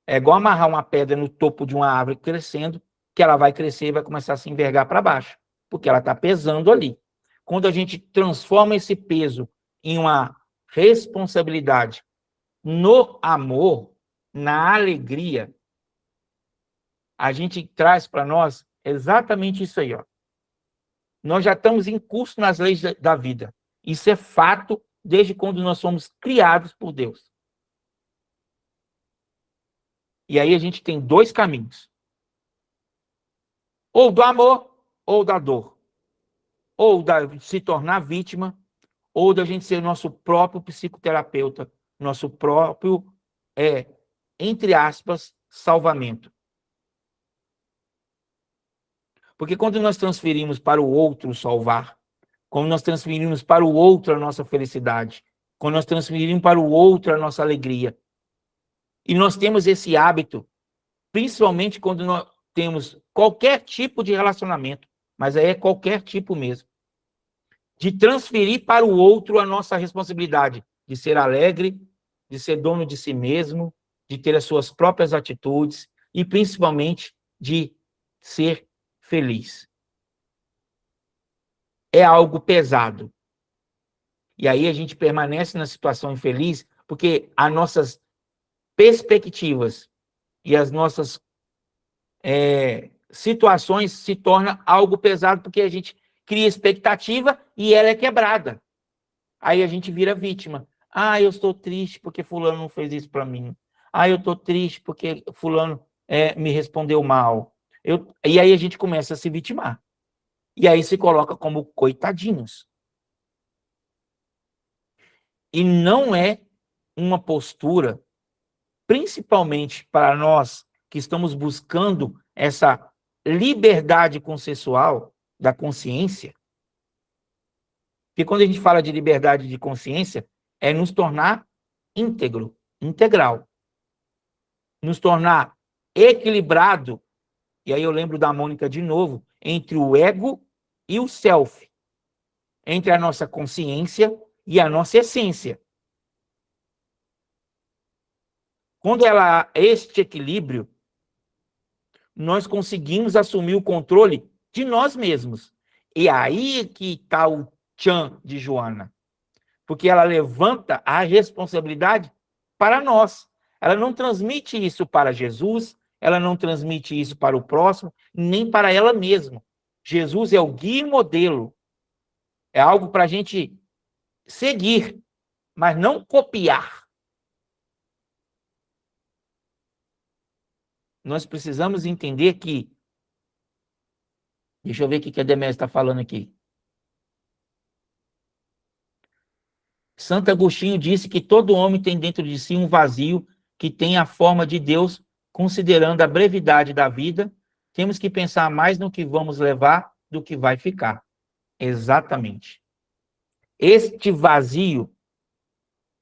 É igual amarrar uma pedra no topo de uma árvore crescendo, que ela vai crescer e vai começar a se envergar para baixo, porque ela está pesando ali. Quando a gente transforma esse peso em uma responsabilidade no amor, na alegria, a gente traz para nós exatamente isso aí, ó. Nós já estamos em curso nas leis da vida. Isso é fato desde quando nós somos criados por Deus. E aí a gente tem dois caminhos. Ou do amor, ou da dor. Ou de se tornar vítima, ou da gente ser nosso próprio psicoterapeuta, nosso próprio, entre aspas, salvamento. Porque quando nós transferimos para o outro salvar, quando nós transferimos para o outro a nossa felicidade, quando nós transferimos para o outro a nossa alegria, e nós temos esse hábito, principalmente quando nós temos qualquer tipo de relacionamento, mas aí é qualquer tipo mesmo, de transferir para o outro a nossa responsabilidade de ser alegre, de ser dono de si mesmo, de ter as suas próprias atitudes e, principalmente, de ser feliz. É algo pesado. E aí a gente permanece na situação infeliz porque as nossas perspectivas e as nossas situações se tornam algo pesado porque a gente cria expectativa e ela é quebrada. Aí a gente vira vítima. Ah, eu estou triste porque fulano não fez isso para mim. Ah, eu estou triste porque fulano me respondeu mal. E aí a gente começa a se vitimar. E aí se coloca como coitadinhos. E não é uma postura, principalmente para nós que estamos buscando essa liberdade consensual da consciência. Porque quando a gente fala de liberdade de consciência, é nos tornar íntegro, integral. Nos tornar equilibrado, e aí eu lembro da Mônica de novo, entre o ego e o self, entre a nossa consciência e a nossa essência. Quando há este equilíbrio, nós conseguimos assumir o controle de nós mesmos. E aí que está o tchan de Joana. Porque ela levanta a responsabilidade para nós. Ela não transmite isso para Jesus, ela não transmite isso para o próximo, nem para ela mesma. Jesus é o guia e modelo. É algo para a gente seguir, mas não copiar. Nós precisamos entender que... Deixa eu ver o que a Demésia está falando aqui. Santo Agostinho disse que todo homem tem dentro de si um vazio que tem a forma de Deus. Considerando a brevidade da vida, temos que pensar mais no que vamos levar do que vai ficar. Exatamente. Este vazio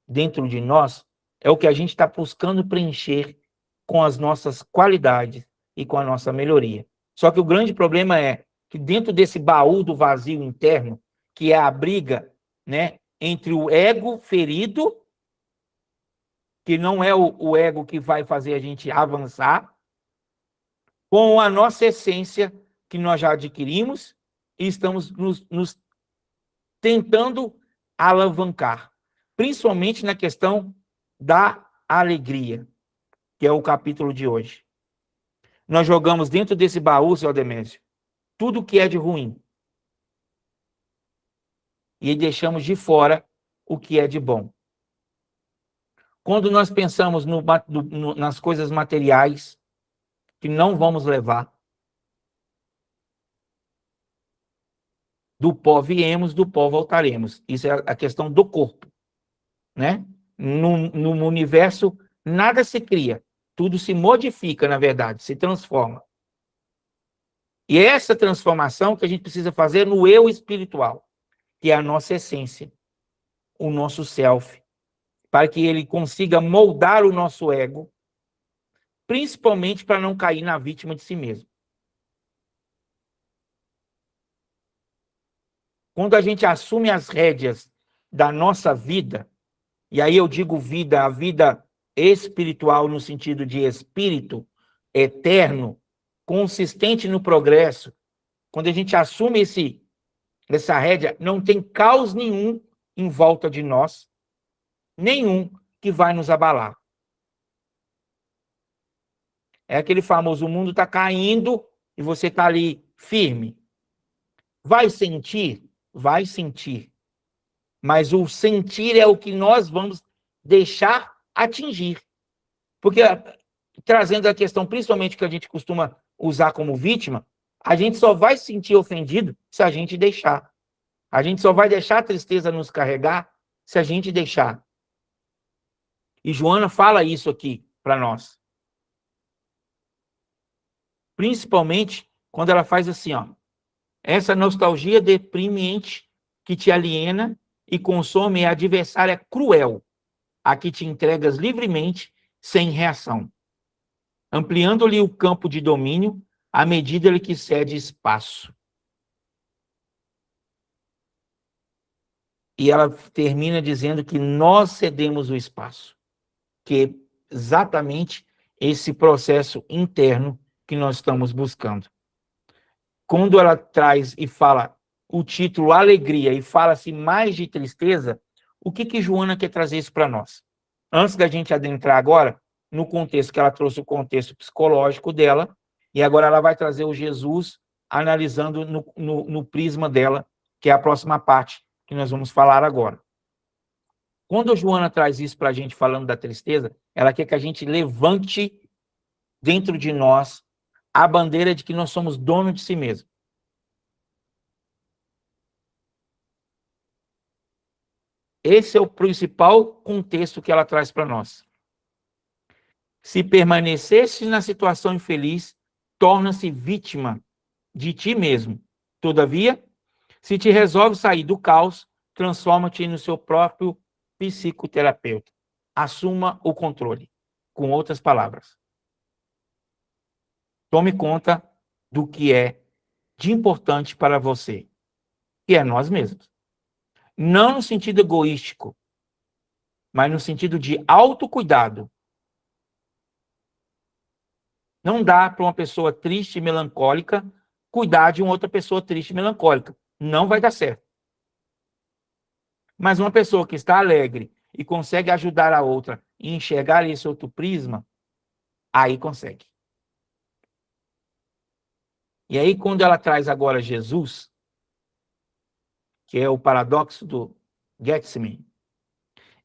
dentro de nós é o que a gente está buscando preencher com as nossas qualidades e com a nossa melhoria. Só que o grande problema é que dentro desse baú do vazio interno, que é a briga, né, entre o ego ferido, que não é o ego que vai fazer a gente avançar, com a nossa essência que nós já adquirimos e estamos nos tentando alavancar, principalmente na questão da alegria, que é o capítulo de hoje. Nós jogamos dentro desse baú, seu Ademésio, tudo que é de ruim. E deixamos de fora o que é de bom. Quando nós pensamos nas coisas materiais, que não vamos levar. Do pó viemos, do pó voltaremos. Isso é a questão do corpo, né? No universo, nada se cria, tudo se modifica, na verdade, se transforma. E é essa transformação que a gente precisa fazer no eu espiritual, que é a nossa essência, o nosso self, para que ele consiga moldar o nosso ego, principalmente para não cair na vítima de si mesmo. Quando a gente assume as rédeas da nossa vida, e aí eu digo vida, a vida espiritual no sentido de espírito eterno, consistente no progresso, quando a gente assume essa rédea, não tem caos nenhum em volta de nós, nenhum que vai nos abalar. É aquele famoso, o mundo está caindo e você está ali firme. Vai sentir? Vai sentir. Mas o sentir é o que nós vamos deixar atingir. Porque, trazendo a questão, principalmente que a gente costuma usar como vítima, a gente só vai se sentir ofendido se a gente deixar. A gente só vai deixar a tristeza nos carregar se a gente deixar. E Joana fala isso aqui para nós. Principalmente quando ela faz assim, ó. Essa nostalgia deprimente que te aliena e consome é adversária cruel, a que te entregas livremente, sem reação, ampliando-lhe o campo de domínio à medida que cede espaço. E ela termina dizendo que nós cedemos o espaço, que é exatamente esse processo interno que nós estamos buscando. Quando ela traz e fala o título Alegria e fala-se mais de tristeza, o que Joana quer trazer isso para nós? Antes da gente adentrar agora no contexto que ela trouxe, o contexto psicológico dela, e agora ela vai trazer o Jesus analisando no prisma dela, que é a próxima parte que nós vamos falar agora. Quando a Joana traz isso para a gente falando da tristeza, ela quer que a gente levante dentro de nós a bandeira de que nós somos donos de si mesmo. Esse é o principal contexto que ela traz para nós. Se permanecesse na situação infeliz, torna-se vítima de ti mesmo. Todavia, se te resolve sair do caos, transforma-te no seu próprio psicoterapeuta. Assuma o controle. Com outras palavras, tome conta do que é de importante para você, que é nós mesmos. Não no sentido egoístico, mas no sentido de autocuidado. Não dá para uma pessoa triste e melancólica cuidar de uma outra pessoa triste e melancólica. Não vai dar certo. Mas uma pessoa que está alegre e consegue ajudar a outra e enxergar esse outro prisma, aí consegue. E aí, quando ela traz agora Jesus, que é o paradoxo do Getsemane,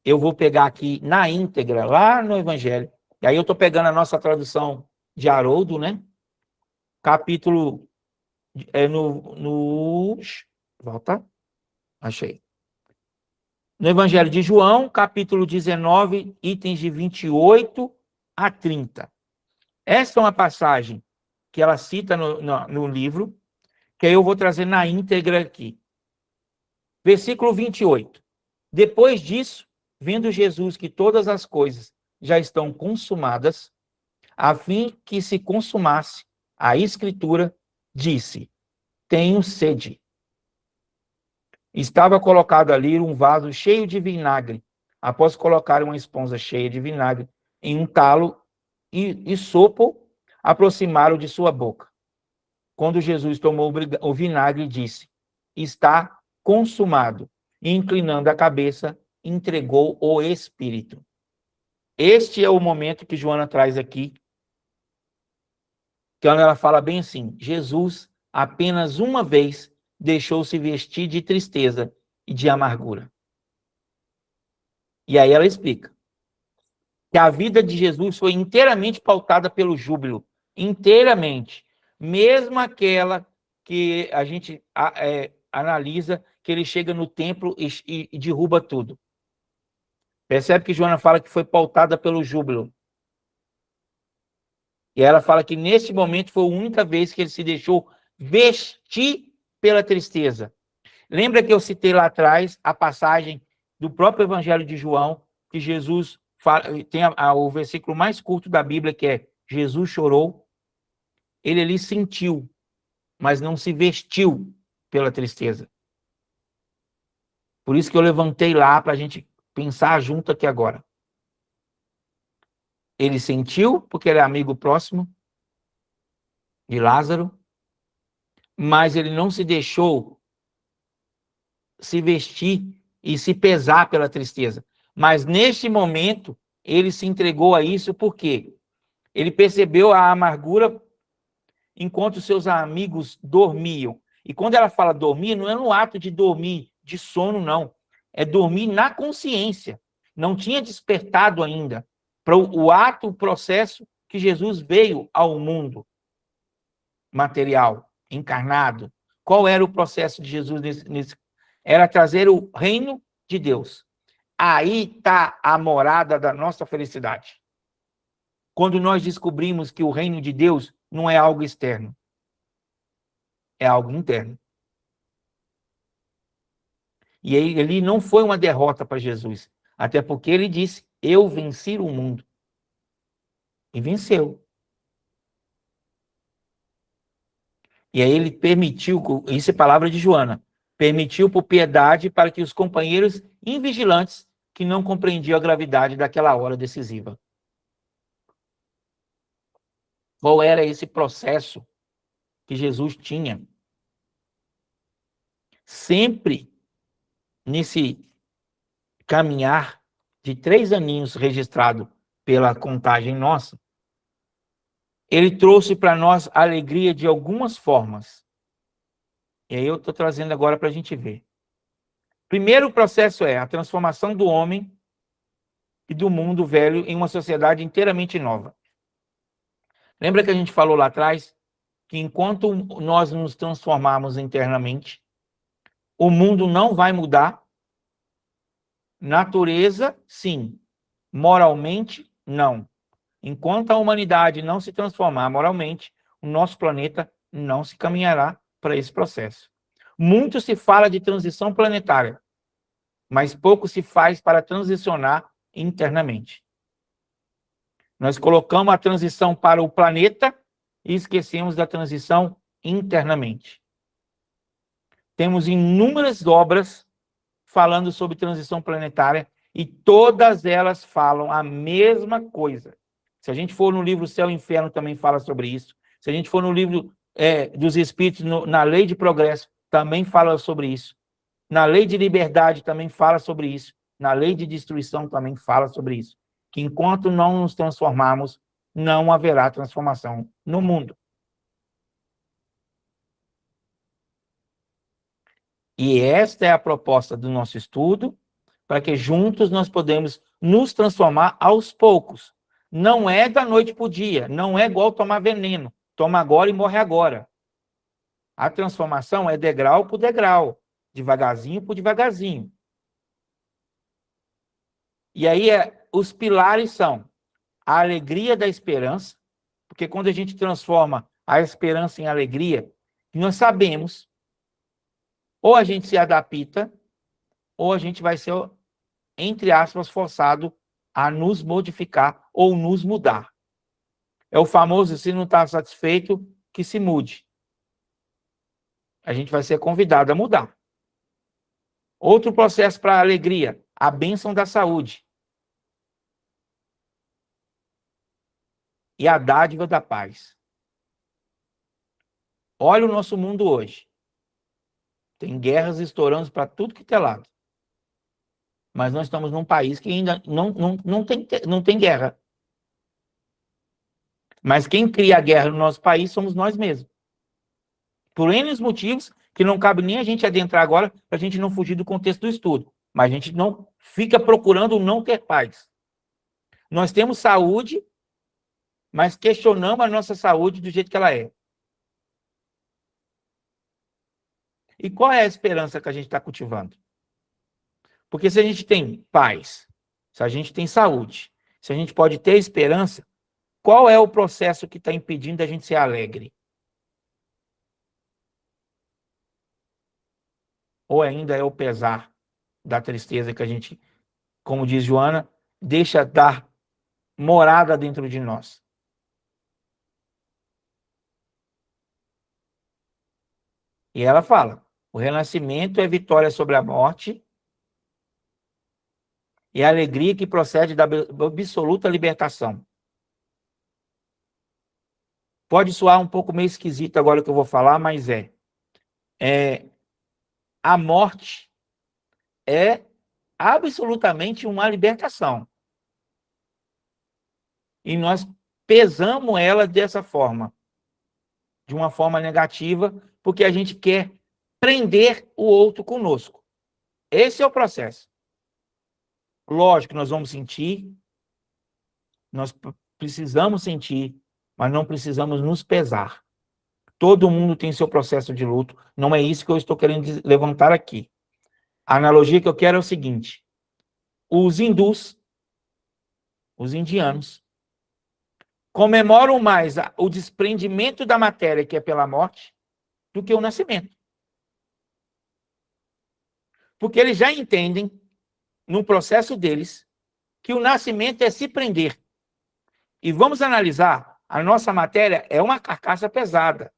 eu vou pegar aqui na íntegra, lá no Evangelho, e aí eu estou pegando a nossa tradução de Haroldo, né? Capítulo, volta, achei. No Evangelho de João, capítulo 19, itens de 28 a 30. Essa é uma passagem que ela cita no livro, que aí eu vou trazer na íntegra aqui. Versículo 28. Depois disso, vendo Jesus que todas as coisas já estão consumadas, a fim que se consumasse a Escritura, disse: tenho sede. Estava colocado ali um vaso cheio de vinagre. Após colocar uma esponja cheia de vinagre em um talo e sopo, aproximaram de sua boca. Quando Jesus tomou o vinagre, disse: está consumado. E, inclinando a cabeça, entregou o Espírito. Este é o momento que Joana traz aqui, que ela fala bem assim: Jesus apenas uma vez deixou-se vestir de tristeza e de amargura. E aí ela explica que a vida de Jesus foi inteiramente pautada pelo júbilo, inteiramente, mesmo aquela que a gente analisa que ele chega no templo e derruba tudo. Percebe que Joana fala que foi pautada pelo júbilo. E ela fala que nesse momento foi a única vez que ele se deixou vestir pela tristeza. Lembra que eu citei lá atrás a passagem do próprio Evangelho de João, que Jesus fala, tem o versículo mais curto da Bíblia, que é Jesus chorou. Ele ali sentiu, mas não se vestiu pela tristeza. Por isso que eu levantei lá para a gente pensar junto aqui agora. Ele sentiu, porque ele é amigo próximo de Lázaro, mas ele não se deixou se vestir e se pesar pela tristeza. Mas neste momento, ele se entregou a isso porque ele percebeu a amargura enquanto seus amigos dormiam. E quando ela fala dormir, não é no ato de dormir de sono, não. É dormir na consciência. Não tinha despertado ainda para o ato, o processo que Jesus veio ao mundo material, encarnado. Qual era o processo de Jesus nesse? Era trazer o reino de Deus. Aí está a morada da nossa felicidade. Quando nós descobrimos que o reino de Deus não é algo externo, é algo interno. E ele não foi uma derrota para Jesus, até porque ele disse, eu venci o mundo. E venceu. E aí ele permitiu, isso é palavra de Joana, permitiu por piedade para que os companheiros invigilantes que não compreendiam a gravidade daquela hora decisiva. Qual era esse processo que Jesus tinha? Sempre nesse caminhar de 3 aninhos registrado pela contagem nossa, ele trouxe para nós alegria de algumas formas. E aí eu estou trazendo agora para a gente ver. Primeiro processo é a transformação do homem e do mundo velho em uma sociedade inteiramente nova. Lembra que a gente falou lá atrás que enquanto nós nos transformarmos internamente, o mundo não vai mudar? Natureza, sim. Moralmente, não. Enquanto a humanidade não se transformar moralmente, o nosso planeta não se caminhará para esse processo. Muito se fala de transição planetária, mas pouco se faz para transicionar internamente. Nós colocamos a transição para o planeta e esquecemos da transição internamente. Temos inúmeras obras falando sobre transição planetária e todas elas falam a mesma coisa. Se a gente for no livro Céu e Inferno, também fala sobre isso. Se a gente for no livro dos Espíritos, na Lei de Progresso, também fala sobre isso. Na Lei de Liberdade, também fala sobre isso. Na Lei de Destruição, também fala sobre isso. Que enquanto não nos transformarmos, não haverá transformação no mundo. E esta é a proposta do nosso estudo, para que juntos nós podemos nos transformar aos poucos. Não é da noite para o dia, não é igual tomar veneno. Toma agora e morre agora. A transformação é degrau por degrau, devagarzinho por devagarzinho. E aí os pilares são a alegria da esperança, porque quando a gente transforma a esperança em alegria, nós sabemos, ou a gente se adapta, ou a gente vai ser, entre aspas, forçado a nos modificar ou nos mudar. É o famoso, se não está satisfeito, que se mude. A gente vai ser convidado a mudar. Outro processo para a alegria, a bênção da saúde. E a dádiva da paz. Olha o nosso mundo hoje. Tem guerras estourando para tudo que é lado. Mas nós estamos num país que ainda não tem guerra. Mas quem cria a guerra no nosso país somos nós mesmos. Por N motivos que não cabe nem a gente adentrar agora, para a gente não fugir do contexto do estudo. Mas a gente não fica procurando não ter paz. Nós temos saúde, mas questionamos a nossa saúde do jeito que ela é. E qual é a esperança que a gente está cultivando? Porque se a gente tem paz, se a gente tem saúde, se a gente pode ter esperança, qual é o processo que está impedindo a gente ser alegre? Ou ainda é o pesar da tristeza que a gente, como diz Joana, deixa dar morada dentro de nós? E ela fala, o renascimento é vitória sobre a morte e a alegria que procede da absoluta libertação. Pode soar um pouco meio esquisito agora o que eu vou falar, mas a morte é absolutamente uma libertação. E nós pesamos ela dessa forma, de uma forma negativa, porque a gente quer prender o outro conosco. Esse é o processo. Lógico que nós vamos sentir, nós precisamos sentir, mas não precisamos nos pesar. Todo mundo tem seu processo de luto, não é isso que eu estou querendo levantar aqui. A analogia que eu quero é o seguinte: os hindus, os indianos, comemoram mais o desprendimento da matéria, que é pela morte, do que o nascimento. Porque eles já entendem, no processo deles, que o nascimento é se prender. E vamos analisar, a nossa matéria é uma carcaça pesada.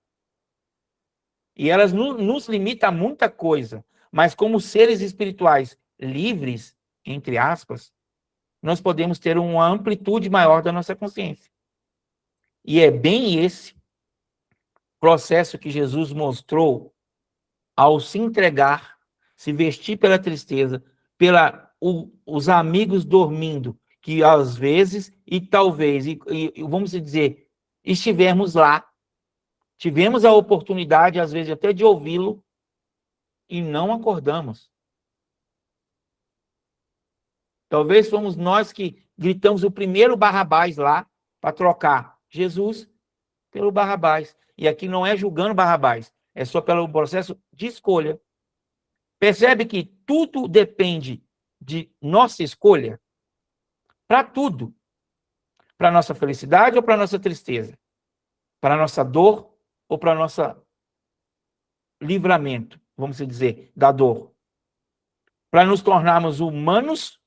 E ela nos limita a muita coisa. Mas como seres espirituais livres, entre aspas, nós podemos ter uma amplitude maior da nossa consciência. E é bem esse processo que Jesus mostrou ao se entregar, se vestir pela tristeza, os amigos dormindo, que às vezes, e talvez, vamos dizer, estivemos lá, tivemos a oportunidade, às vezes, até de ouvi-lo, e não acordamos. Talvez fomos nós que gritamos o primeiro Barrabás lá, para trocar Jesus pelo Barrabás. E aqui não é julgando Barrabás, é só pelo processo de escolha. Percebe que tudo depende de nossa escolha? Para tudo. Para nossa felicidade ou para nossa tristeza? Para nossa dor ou para nosso livramento, vamos dizer, da dor? Para nos tornarmos humanos,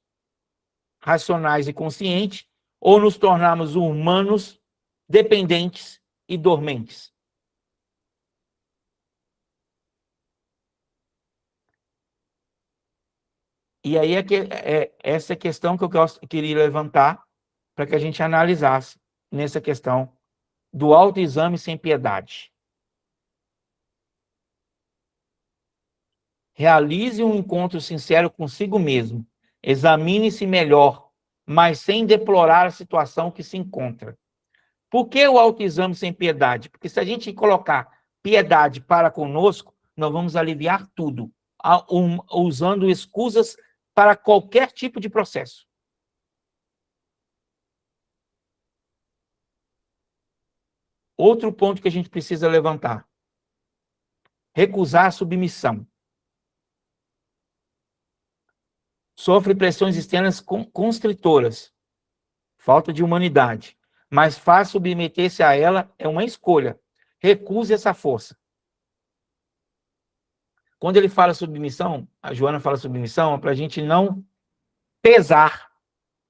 racionais e conscientes, ou nos tornarmos humanos dependentes e dormentes? E aí essa questão que eu queria levantar para que a gente analisasse nessa questão do autoexame sem piedade. Realize um encontro sincero consigo mesmo. Examine-se melhor, mas sem deplorar a situação que se encontra. Por que o autoexame sem piedade? Porque se a gente colocar piedade para conosco, nós vamos aliviar tudo, usando escusas para qualquer tipo de processo. Outro ponto que a gente precisa levantar: recusar a submissão. Sofre pressões externas constritoras, falta de humanidade, mas faz submeter-se a ela é uma escolha. Recuse essa força. Quando ele fala submissão, a Joana fala submissão, é para a gente não pesar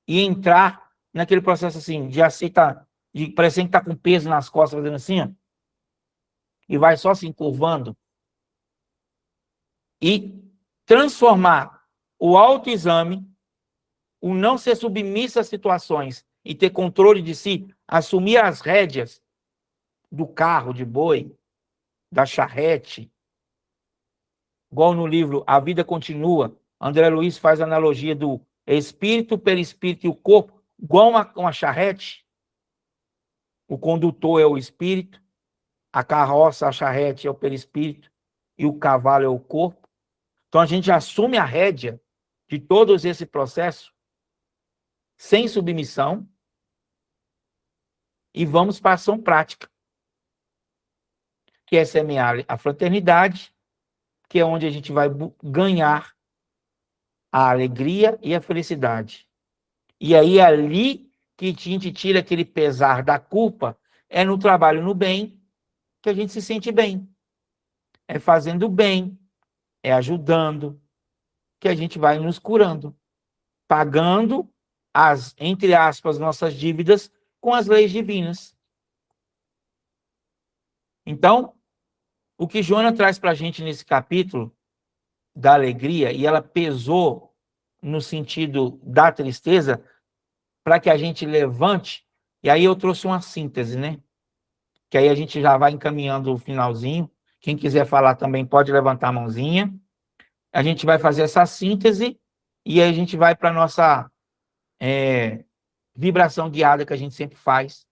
e entrar naquele processo assim, de aceitar, de parecer que está com peso nas costas, fazendo assim, ó, e vai só se encurvando, e transformar o autoexame, o não ser submisso às situações e ter controle de si, assumir as rédeas do carro de boi, da charrete, igual no livro A Vida Continua, André Luiz faz a analogia do espírito, perispírito e o corpo, igual uma charrete. O condutor é o espírito, a carroça, a charrete é o perispírito e o cavalo é o corpo. Então a gente assume a rédea de todos esse processo sem submissão e vamos para a ação prática, que é semear a fraternidade, que é onde a gente vai ganhar a alegria e a felicidade. E aí, ali que a gente tira aquele pesar da culpa, é no trabalho no bem que a gente se sente bem. É fazendo bem, é ajudando, que a gente vai nos curando, pagando as, entre aspas, nossas dívidas com as leis divinas. Então, o que Joana traz para a gente nesse capítulo da alegria, e ela pesou no sentido da tristeza, para que a gente levante, e aí eu trouxe uma síntese, né? Que aí a gente já vai encaminhando o finalzinho. Quem quiser falar também pode levantar a mãozinha. A gente vai fazer essa síntese, e aí a gente vai para a nossa vibração guiada que a gente sempre faz,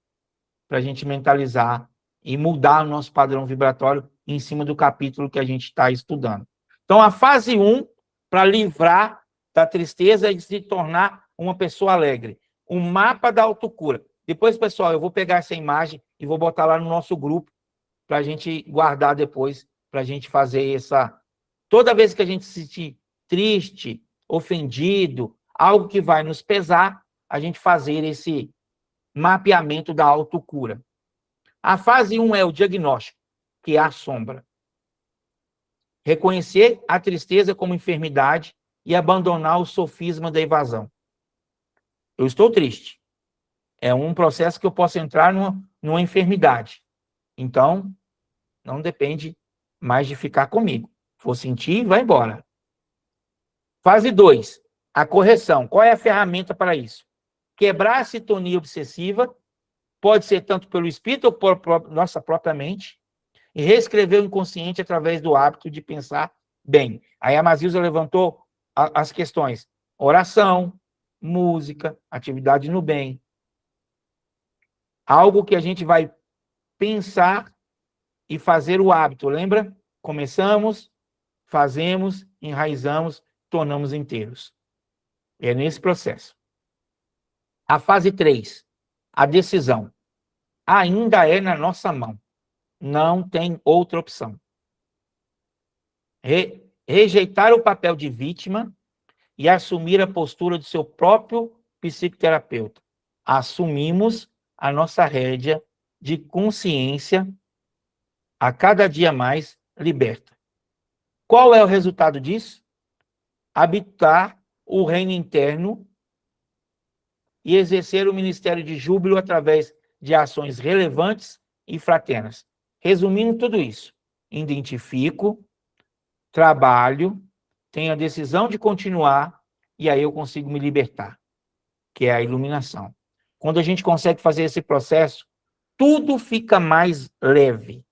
para a gente mentalizar e mudar o nosso padrão vibratório em cima do capítulo que a gente está estudando. Então, a fase 1, para livrar da tristeza e se tornar uma pessoa alegre. O mapa da autocura. Depois, pessoal, eu vou pegar essa imagem e vou botar lá no nosso grupo para a gente guardar depois, para a gente fazer essa... Toda vez que a gente se sentir triste, ofendido, algo que vai nos pesar, a gente fazer esse mapeamento da autocura. A fase 1 é o diagnóstico, que é a sombra. Reconhecer a tristeza como enfermidade e abandonar o sofisma da evasão. Eu estou triste. É um processo que eu posso entrar numa enfermidade. Então, não depende mais de ficar comigo. Vou sentir, vai embora. Fase 2, a correção. Qual é a ferramenta para isso? Quebrar a sintonia obsessiva, pode ser tanto pelo espírito ou por nossa própria mente, e reescrever o inconsciente através do hábito de pensar bem. Aí a Mazilza levantou as questões: oração, música, atividade no bem. Algo que a gente vai pensar e fazer o hábito, lembra? Começamos, fazemos, enraizamos, tornamos inteiros. É nesse processo. A fase 3, a decisão. Ainda é na nossa mão. Não tem outra opção. Rejeitar o papel de vítima e assumir a postura do seu próprio psicoterapeuta. Assumimos a nossa rédea de consciência a cada dia mais liberta. Qual é o resultado disso? Habitar o reino interno e exercer o ministério de júbilo através de ações relevantes e fraternas. Resumindo tudo isso, identifico, trabalho, tenho a decisão de continuar e aí eu consigo me libertar, que é a iluminação. Quando a gente consegue fazer esse processo, tudo fica mais leve.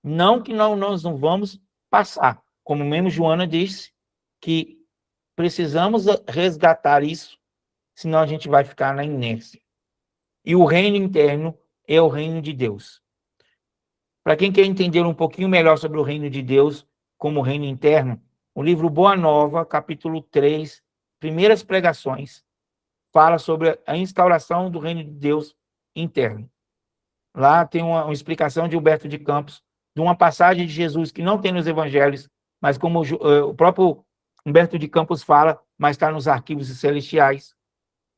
Não que nós não vamos passar. Como mesmo Joana disse, que precisamos resgatar isso, senão a gente vai ficar na inércia. E o reino interno é o reino de Deus. Para quem quer entender um pouquinho melhor sobre o reino de Deus como reino interno, o livro Boa Nova, capítulo 3, primeiras pregações, fala sobre a instauração do reino de Deus interno. Lá tem uma explicação de Humberto de Campos, de uma passagem de Jesus que não tem nos evangelhos, mas como o próprio Humberto de Campos fala, mas está nos arquivos celestiais.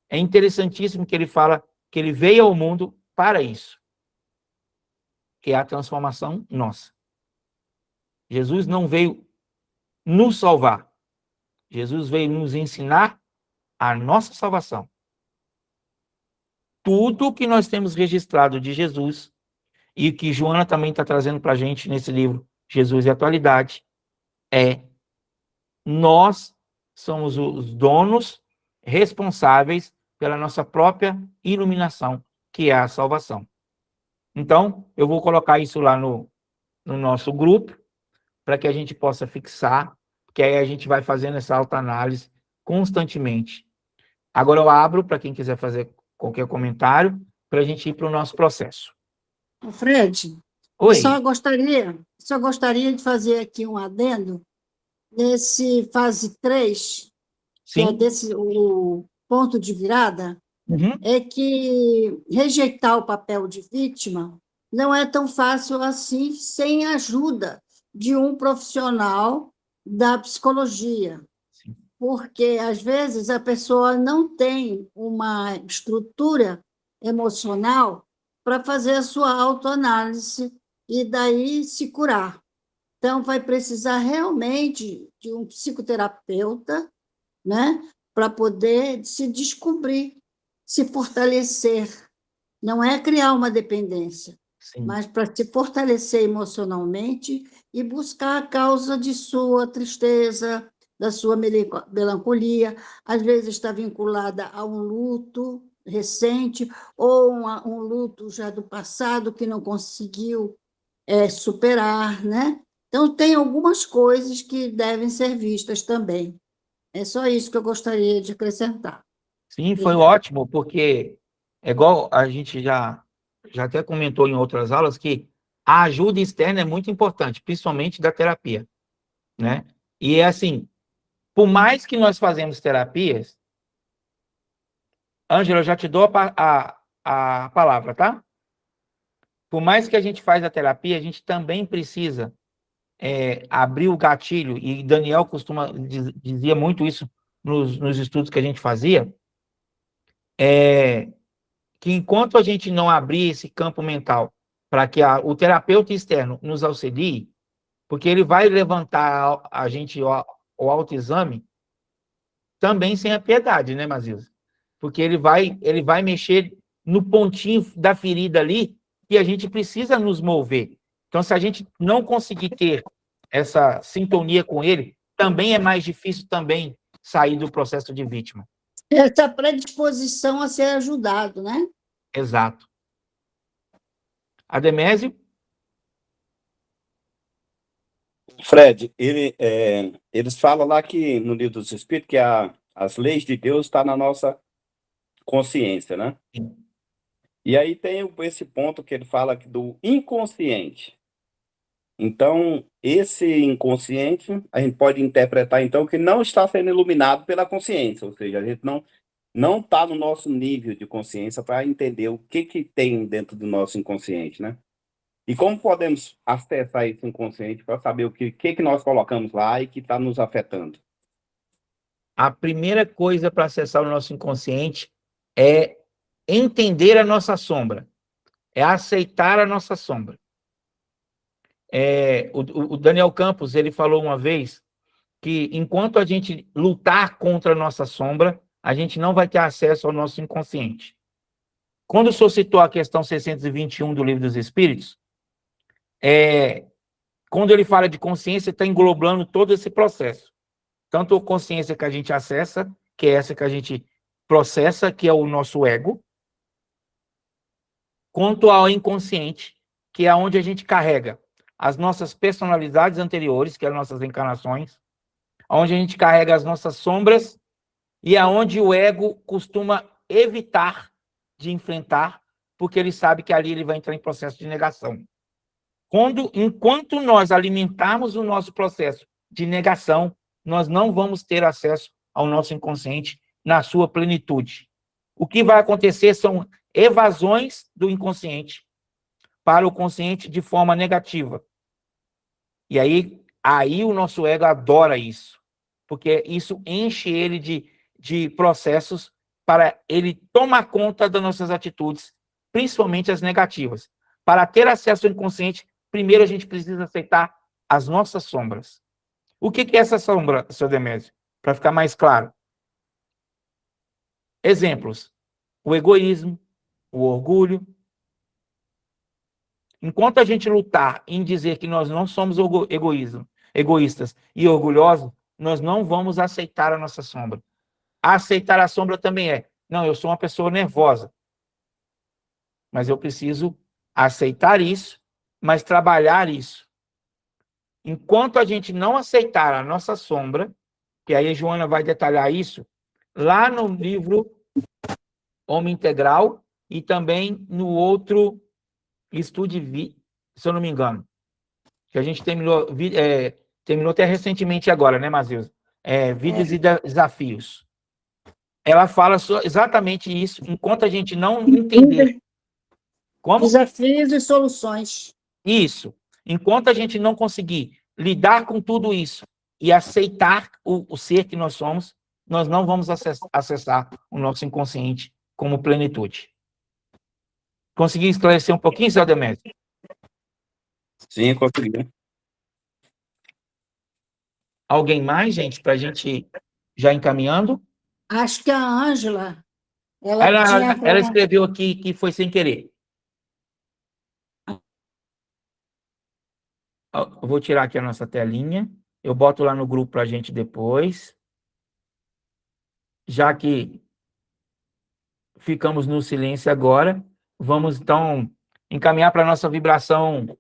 É interessantíssimo que ele fala que ele veio ao mundo para isso, que é a transformação nossa. Jesus não veio nos salvar. Jesus veio nos ensinar a nossa salvação. Tudo que nós temos registrado de Jesus, e que Joana também está trazendo para a gente nesse livro, Jesus e a Atualidade, nós somos os donos responsáveis pela nossa própria iluminação, que é a salvação. Então, eu vou colocar isso lá no nosso grupo, para que a gente possa fixar, que aí a gente vai fazendo essa autoanálise constantemente. Agora eu abro para quem quiser fazer qualquer comentário, para a gente ir para o nosso processo. Fred, Oi. só gostaria de fazer aqui um adendo nesse fase 3, que Sim. é o ponto de virada. Uhum. é que rejeitar o papel de vítima não é tão fácil assim sem a ajuda de um profissional da psicologia, Sim. porque às vezes a pessoa não tem uma estrutura emocional para fazer a sua autoanálise e daí se curar. Então, vai precisar realmente de um psicoterapeuta, né, para poder se descobrir, se fortalecer. Não é criar uma dependência, Sim. mas para se fortalecer emocionalmente e buscar a causa de sua tristeza, da sua melancolia. Às vezes está vinculada a um luto recente ou um luto já do passado que não conseguiu superar, né? Então, tem algumas coisas que devem ser vistas também. É só isso que eu gostaria de acrescentar. Sim, foi Obrigada. ótimo, porque é igual a gente já até comentou em outras aulas que a ajuda externa é muito importante, principalmente da terapia, né? E é assim, por mais que nós fazemos terapias, Ângela, eu já te dou a palavra, tá? Por mais que a gente faz a terapia, a gente também precisa abrir o gatilho, e Daniel dizia muito isso nos estudos que a gente fazia, que enquanto a gente não abrir esse campo mental para que o terapeuta externo nos auxilie, porque ele vai levantar a gente o autoexame também sem a piedade, né, Mazilza? Porque ele vai mexer no pontinho da ferida ali que a gente precisa nos mover. Então, se a gente não conseguir ter essa sintonia com ele, também é mais difícil também sair do processo de vítima. Essa predisposição a ser ajudado, né? Exato. Ademésio? Fred, eles falam lá que no Livro dos Espíritos que as leis de Deus estão na nossa consciência, né? Sim. E aí tem esse ponto que ele fala do inconsciente. Então, esse inconsciente, a gente pode interpretar, então, que não está sendo iluminado pela consciência, ou seja, a gente não está no nosso nível de consciência para entender o que tem dentro do nosso inconsciente, né? E como podemos acessar esse inconsciente para saber o que nós colocamos lá e que está nos afetando? A primeira coisa para acessar o nosso inconsciente é entender a nossa sombra, é aceitar a nossa sombra. O Daniel Campos, ele falou uma vez que enquanto a gente lutar contra a nossa sombra, a gente não vai ter acesso ao nosso inconsciente. Quando o senhor citou a questão 621 do Livro dos Espíritos, quando ele fala de consciência, está englobando todo esse processo. Tanto a consciência que a gente acessa, que é essa que a gente processa, que é o nosso ego, quanto ao inconsciente, que é onde a gente carrega as nossas personalidades anteriores, que são as nossas encarnações, onde a gente carrega as nossas sombras e aonde o ego costuma evitar de enfrentar, porque ele sabe que ali ele vai entrar em processo de negação. Enquanto nós alimentarmos o nosso processo de negação, nós não vamos ter acesso ao nosso inconsciente na sua plenitude. O que vai acontecer são evasões do inconsciente para o consciente de forma negativa. E aí o nosso ego adora isso, porque isso enche ele de processos para ele tomar conta das nossas atitudes, principalmente as negativas. Para ter acesso ao inconsciente, primeiro a gente precisa aceitar as nossas sombras. O que é essa sombra, seu Demésio? Para ficar mais claro. Exemplos: o egoísmo, o orgulho. Enquanto a gente lutar em dizer que nós não somos egoístas e orgulhosos, nós não vamos aceitar a nossa sombra. Aceitar a sombra também não, eu sou uma pessoa nervosa, mas eu preciso aceitar isso, mas trabalhar isso. Enquanto a gente não aceitar a nossa sombra, que aí a Joana vai detalhar isso, lá no livro Homem Integral e também no outro Estude Vi, se eu não me engano, que a gente terminou até recentemente agora, né, Mazilza? Vidas e Desafios. ela fala exatamente isso, enquanto a gente não entender como Desafios e soluções. isso, enquanto a gente não conseguir lidar com tudo isso e aceitar o ser que nós somos, nós não vamos acessar o nosso inconsciente como plenitude. Consegui esclarecer um pouquinho, seu Demétrio? Sim, consegui. Alguém mais, gente, para a gente já encaminhando? Acho que a Ângela, ela tinha... Ela escreveu aqui que foi sem querer. Eu vou tirar aqui a nossa telinha. Eu boto lá no grupo para a gente depois. Já que ficamos no silêncio agora, vamos então encaminhar para a nossa vibração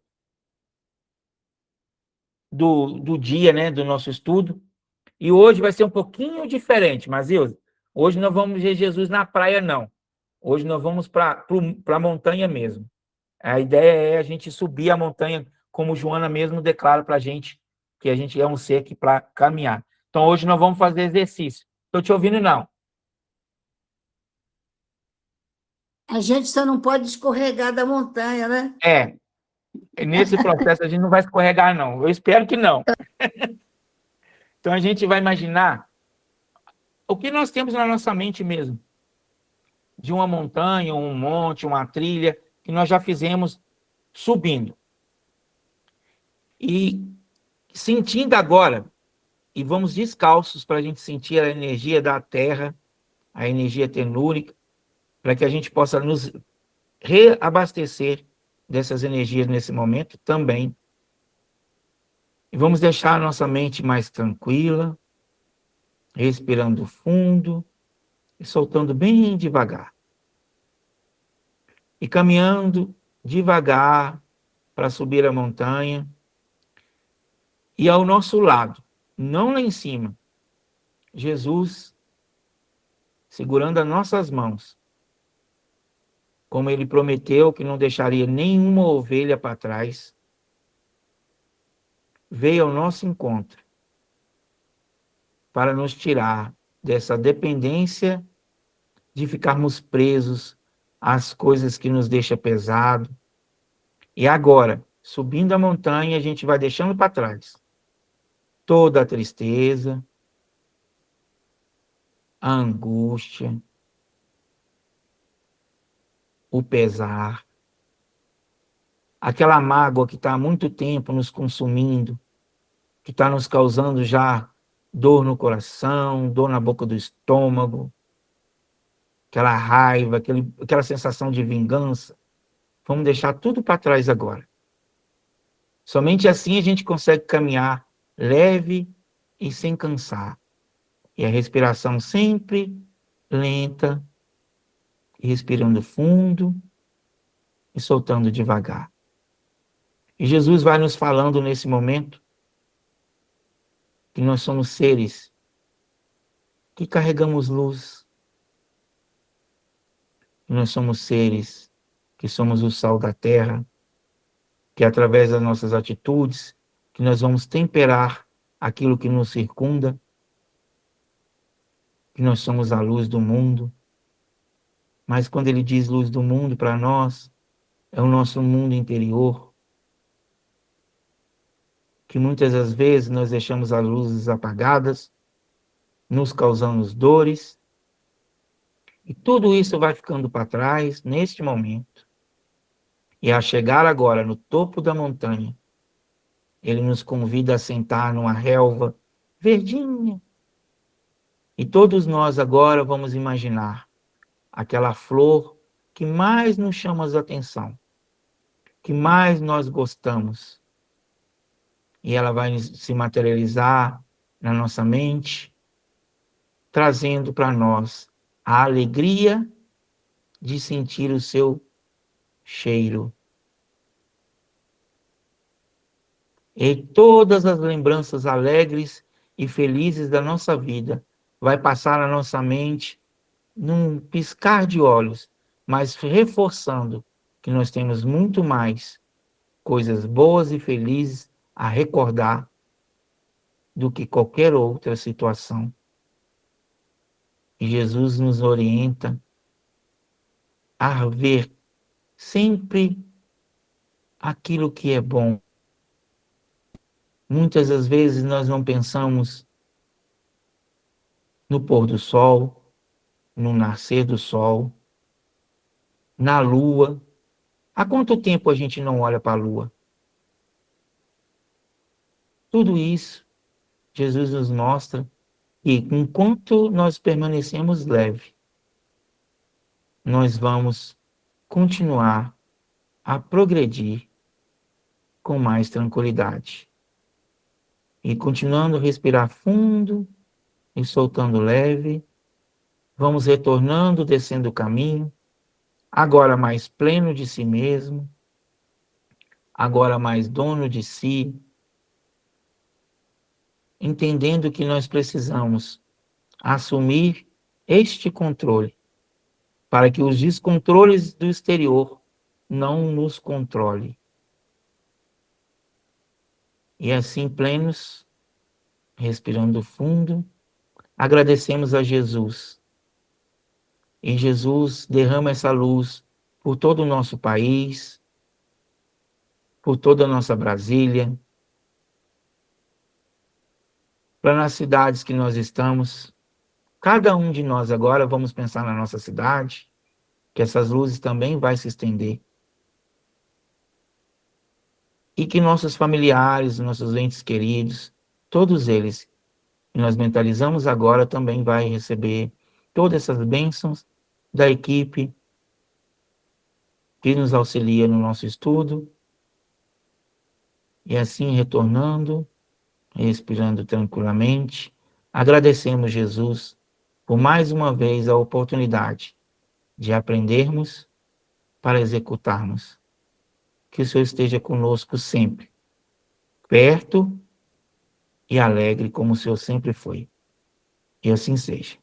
do dia, né, do nosso estudo. E hoje vai ser um pouquinho diferente, mas hoje nós vamos ver Jesus na praia, não. Hoje nós vamos para a montanha mesmo. A ideia é a gente subir a montanha, como Joana mesmo declara para a gente, que a gente é um ser que para caminhar. Então, hoje nós vamos fazer exercício. Estou te ouvindo, não? A gente só não pode escorregar da montanha, né? Nesse processo a gente não vai escorregar, não. Eu espero que não. Então, a gente vai imaginar o que nós temos na nossa mente mesmo. De uma montanha, um monte, uma trilha, que nós já fizemos subindo. E sentindo agora, e vamos descalços para a gente sentir a energia da terra, a energia telúrica, para que a gente possa nos reabastecer dessas energias nesse momento também. E vamos deixar a nossa mente mais tranquila, respirando fundo e soltando bem devagar. E caminhando devagar para subir a montanha. E ao nosso lado, não lá em cima, Jesus segurando as nossas mãos, como ele prometeu que não deixaria nenhuma ovelha para trás, veio ao nosso encontro para nos tirar dessa dependência de ficarmos presos às coisas que nos deixam pesado. E agora, subindo a montanha, a gente vai deixando para trás toda a tristeza, a angústia, o pesar, aquela mágoa que está há muito tempo nos consumindo, que está nos causando já dor no coração, dor na boca do estômago, aquela raiva, aquela sensação de vingança. Vamos deixar tudo para trás agora. Somente assim a gente consegue caminhar leve e sem cansar. E a respiração sempre lenta, e respirando fundo e soltando devagar. E Jesus vai nos falando nesse momento que nós somos seres que carregamos luz. Que nós somos seres que somos o sal da terra, que através das nossas atitudes, que nós vamos temperar aquilo que nos circunda, que nós somos a luz do mundo. Mas quando ele diz luz do mundo para nós, é o nosso mundo interior, que muitas das vezes nós deixamos as luzes apagadas, nos causando dores, e tudo isso vai ficando para trás neste momento. E a chegar agora no topo da montanha, ele nos convida a sentar numa relva verdinha. E todos nós agora vamos imaginar aquela flor que mais nos chama a atenção, que mais nós gostamos. E ela vai se materializar na nossa mente, trazendo para nós a alegria de sentir o seu cheiro. E todas as lembranças alegres e felizes da nossa vida vai passar na nossa mente num piscar de olhos, mas reforçando que nós temos muito mais coisas boas e felizes a recordar do que qualquer outra situação. E Jesus nos orienta a ver sempre aquilo que é bom. Muitas das vezes nós não pensamos no pôr do sol, no nascer do sol, na lua. Há quanto tempo a gente não olha para a lua? Tudo isso, Jesus nos mostra que enquanto nós permanecemos leve, nós vamos continuar a progredir com mais tranquilidade. E continuando a respirar fundo e soltando leve, vamos retornando, descendo o caminho, agora mais pleno de si mesmo, agora mais dono de si, entendendo que nós precisamos assumir este controle, para que os descontroles do exterior não nos controlem. E assim, plenos, respirando fundo, agradecemos a Jesus. E Jesus derrama essa luz por todo o nosso país, por toda a nossa Brasília, para nas cidades que nós estamos. Cada um de nós agora vamos pensar na nossa cidade, que essas luzes também vai se estender. E que nossos familiares, nossos entes queridos, todos eles, que nós mentalizamos agora, também vai receber todas essas bênçãos da equipe que nos auxilia no nosso estudo. E assim, retornando, respirando tranquilamente, agradecemos Jesus por mais uma vez a oportunidade de aprendermos para executarmos. Que o Senhor esteja conosco sempre, perto e alegre como o Senhor sempre foi. E assim seja.